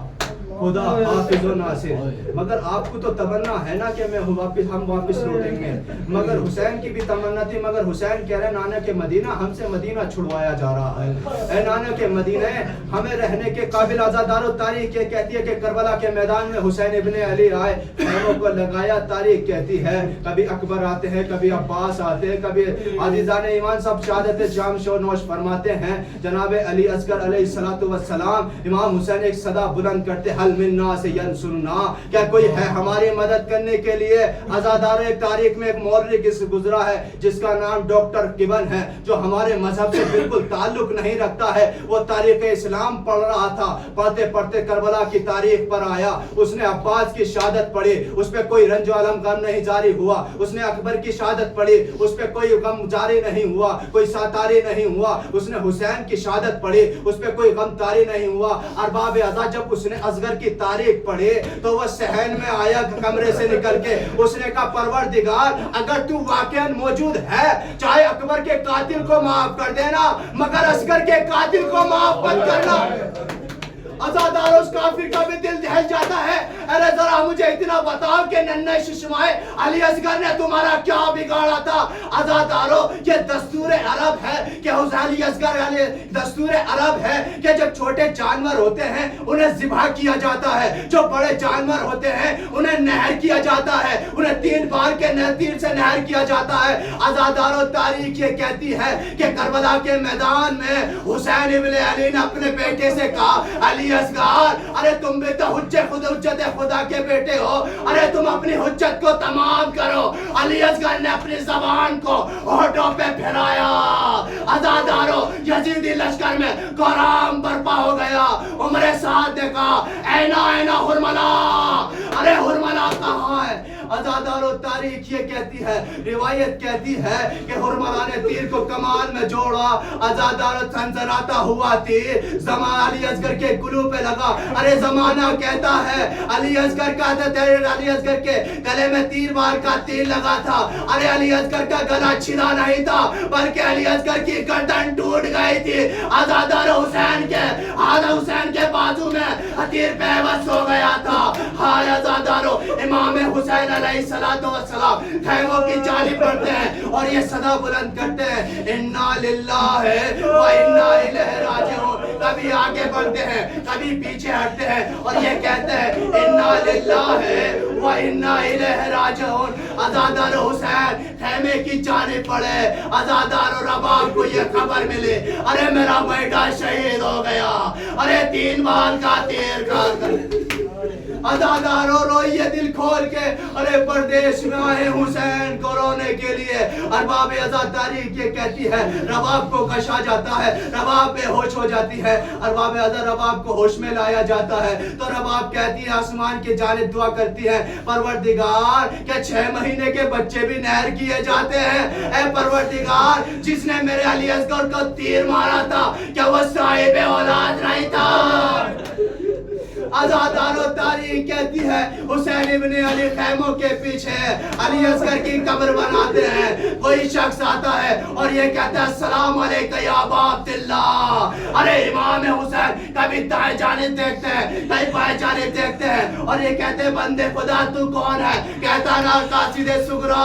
[SPEAKER 7] खुदा हाफिज़ व नासिर। मगर आपको तो तमन्ना है ना कि हम वापस लौटेंगे, मगर हुसैन की भी तमन्ना थी। मगर हुसैन कह रहे हैं नाना के मदीना हमसे मदीना छुड़वाया जा रहा है। ए नाना के मदीने हमें रहने के काबिल आज़ादारो। तारीख ये कहती है कि करबला के मैदान में हुसैन इब्ने अली आए, पैरों को लगाया। तारीख कहती है कभी अकबर आते हैं, कभी अब्बास आते हैं, कभी अजीज़ान ईमान सब शहादत जाम शो नोश फरमाते हैं। जनाब अली असगर अलैहिस्सलातु वस्सलाम इमाम हुसैन एक सदा बुलंद करते हल मिन्ना से यंसुरना, क्या कोई है हमारी मदद करने के लिए। आज़ादार एक तारीख में एक मौलवी गुजरा है जिसका नाम डॉक्टर किबन है, जो हमारे मजहब से बिल्कुल ताल्लुक नहीं रखता है। वो तारीख इस्लाम पढ़ रहा था, पढ़ते पढ़ते करबला की तारीख पर आया। उसने अब्बास की शहादत पढ़ी, उस पर कोई रंज अलम गम नहीं जारी हुआ। उसने अकबर की शहादत पढ़ी, उस पर कोई गम जारी नहीं हुआ, कोई सातारी नहीं हुआ। उसने हुसैन की शहादत पढ़ी, उस पर कोई गम तारी नहीं हुआ। अरबाब आज़ाद जब उसने असगर की तारीख पढ़ी तो वह सहन में आया कमरे से निकल के। उसने कहा परवरदिगार अगर तू वाकई मौजूद है, चाहे अकबर के कातिल को माफ कर देना मगर असगर के कातिल को माफ मत करना। आज़ादार उस काफिर का भी दिल दहल जाता है। अरे जरा मुझे इतना बताओ कि नन्हे सुषमाए अली असगर ने तुम्हारा क्या बिगाड़ा था। आज़ादारो ये दस्तूर अरब है कि अली असगर दस्तूर अरब है कि जब छोटे जानवर होते हैं उन्हें ज़िबा किया जाता है, जो बड़े जानवर होते हैं उन्हें नहर किया जाता है, उन्हें 3 बार के तीर से नहर किया जाता है। आज़ादारो तारीख ये कहती है कि करबला के मैदान में हुसैन इब्ने अली ने अपने बेटे से कहा अली असगर अरे तुम भी तो हुज्जत खुदा के बेटे हो, अरे तुम अपनी हुज्जत को तमाम करो। अली असगर ने अपनी ज़बान को होठों पे फिराया। आज़ादारो यजीदी लश्कर में कोहराम बर्पा हो गया। उमरे साथ ने कहा ऐना ऐना हुरमला, अरे हुरमला कहाँ है। आज़ादारो तारीख ये कहती है, रिवायत कहती है कि हुरमला ने तीर को कमान में जोड़ा। आज़ादारो सनसनाता हुआ तीर ज़माना अली असगर के गुलू पे लगा। अरे ज़माना कहता है अली असगर का अली असगर के गले में 3 बार का तीर लगा था। अरे अली असगर का गला छिला नहीं था बल्कि अली असगर की गर्दन टूट गई थी। आज़ादारो हुसैन के बाजू में तीर बेबस हो गया था। हाय आज़ादारो इमाम हुसैन अलैहिस्सलातु वस्सलाम खैमों की जानिब बढ़ते हैं और ये सदा बुलंद करते हैं, इन्ना लिल्लाहि व इन्ना इलैहि राजिऊन। कभी आगे बढ़ते हैं, कभी पीछे हटते हैं और ये कहते हैं इन्ना लिल्लाहि व इन्ना इलैहि राजिऊन। अज़ादार हुसैन खैमे की जानिब बढ़े, अज़ादार रबाब को ये खबर मिली, अरे मेरा बेटा शहीद हो गया, अरे 3 बाल का तीर का। अज़ादारों रोइए दिल खोल के, अरे परदेश में आए हुसैन को रोने के लिए। अरबाब अज़ा तारीख ये कहती है, रबाब को कशा जाता है, रबाब बेहोश हो जाती है। अरबाब अज़ा रबाब को होश में लाया जाता है तो रबाब कहती है, आसमान की जानिब दुआ करती है, परवरदिगार क्या 6 महीने के बच्चे भी नहर किए जाते हैं? ऐ परवरदिगार, जिसने मेरे अली असगर को तीर मारा था क्या वो साहिब औलाद नहीं था? अज़ादारो तारीख कहती है, हुसैन इब्ने अली खैमों के पीछे अली असगर की कब्र बनाते हैं। कोई शख्स आता है और ये कहता है, अस्सलाम अलैका या अबा अब्दुल्लाह। अरे इमाम हुसैन कभी दाएं जानिब देखते हैं, कभी बाएं जानिब देखते हैं और ये कहते हैं, बंदे खुदा तू कौन है? कहता ना कासिदे सुगरा।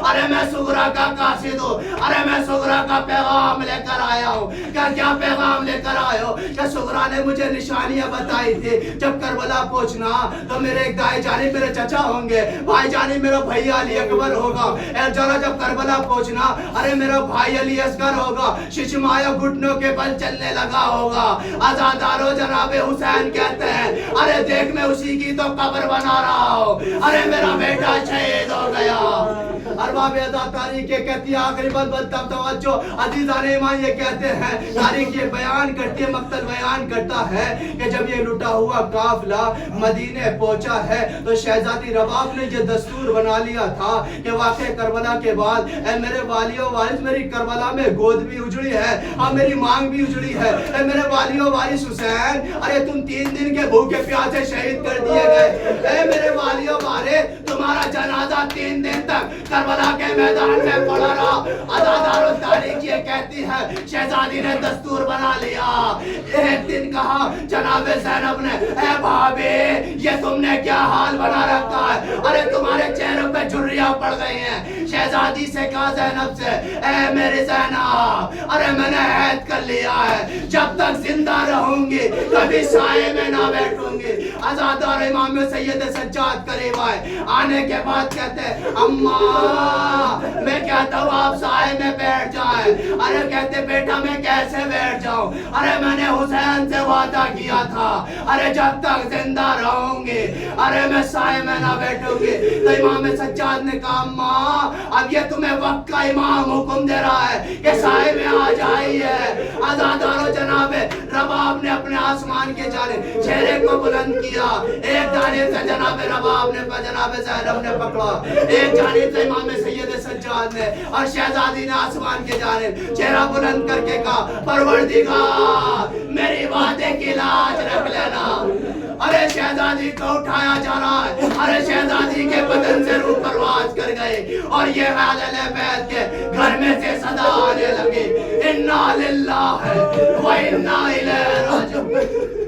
[SPEAKER 7] अरे मैं सुगरा का कासिद हूँ, अरे मैं सुगरा का पैगाम लेकर आया हूँ। क्या पैगाम लेकर आए हो? क्या सुगरा ने मुझे निशानियां बताई थी, जब करबला पहुंचना तो मेरे एक दाएं जानिब मेरे चचा होंगे, बाएं जानिब मेरा भैया अली अकबर होगा, जरा जब करबला पहुंचना अरे मेरा भाई अली असगर होगा, शिशमाया घुटनों के बल चलने लगा होगा। अज़ादारो जनाबे हुसैन कहते हैं, अरे देख मैं उसी की तो कब्र बना रहा हूँ, अरे मेरा बेटा शहीद हो गया। अरबाब अज़ा तारीख ये कहती है, आखिरी बात तब तवज्जो अजीज़ान ईमान ये कहते हैं, तारीख ये बयान करती है, मक्तल बयान करता है कि जब ये लुटा हुआ काफिला मदीने पहुंचा है तो शहजादी रबाब ने ये दस्तूर बना लिया था कि वाक़े करबला के बाद, ऐ मेरे वालियो वारिस, मेरी करबला में गोद भी उजड़ी है और मेरी मांग भी उजड़ी है। ऐ मेरे वालियो वारिस हुसैन, अरे तुम 3 दिन के भूखे प्यासे शहीद कर दिए गए। ऐ मेरे वालियो वारिस, तुम्हारा जनाजा 3 दिन तक करबला के मैदान में पड़ा रहा। अज़ादारो तारीख ये कहती है, शहजादी ने दस्तूर बना लिया। एक दिन कहा जनाबे ज़ैनब ने, ऐ भाभी ये तुमने क्या हाल बना रखा है? अरे तुम्हारे चेहरों पे झुर्रियां पड़ गई हैं। शहजादी से कहा ज़ैनब से, ऐ मेरी ज़ैनब, अरे मैंने ऐद कर लिया है, जब तक जिंदा रहूंगी कभी साए में ना बैठूंगी। अज़ादार इमाम सैयद सज्जाद करीब आए, आने के बाद कहते, अम्मा मैं कहता हूँ आप साए में बैठ जाए। अरे कहते, बेटा मैं कैसे बैठ जाऊं? अरे मैंने हुसैन से वादा किया था, अरे जब तक जिंदा रहूंगी अरे मैं साए में ना बैठूंगी। तो इमाम सज्जाद ने कहा, अम्मा अब ये तुम्हें वक्त का इमाम हुक्म दे रहा है कि साए में आ जाइए। अज़ादारो जनाबे रबाब ने अपने आसमान के जानिब चेहरे को बुलंद किया, एक जानिब से जनाबे रबाब ने जनाबे ज़ैनब ने पकड़ा, एक जानिब से इमाम सैयद सज्जाद ने, और शहजादी ने आसमान के जानिब चेहरा बुलंद करके कहा, परवरदिगार मेरी वादे की लाज रख लेना। अरे शहजादी को उठाया जा रहा है, अरे शहजादी के बदन से रूह परवाज कर गए और ये अहले बैत के घर में से सदा आने लगी, इन्ना लिल्लाहि व इन्ना इलैहि राजिऊन।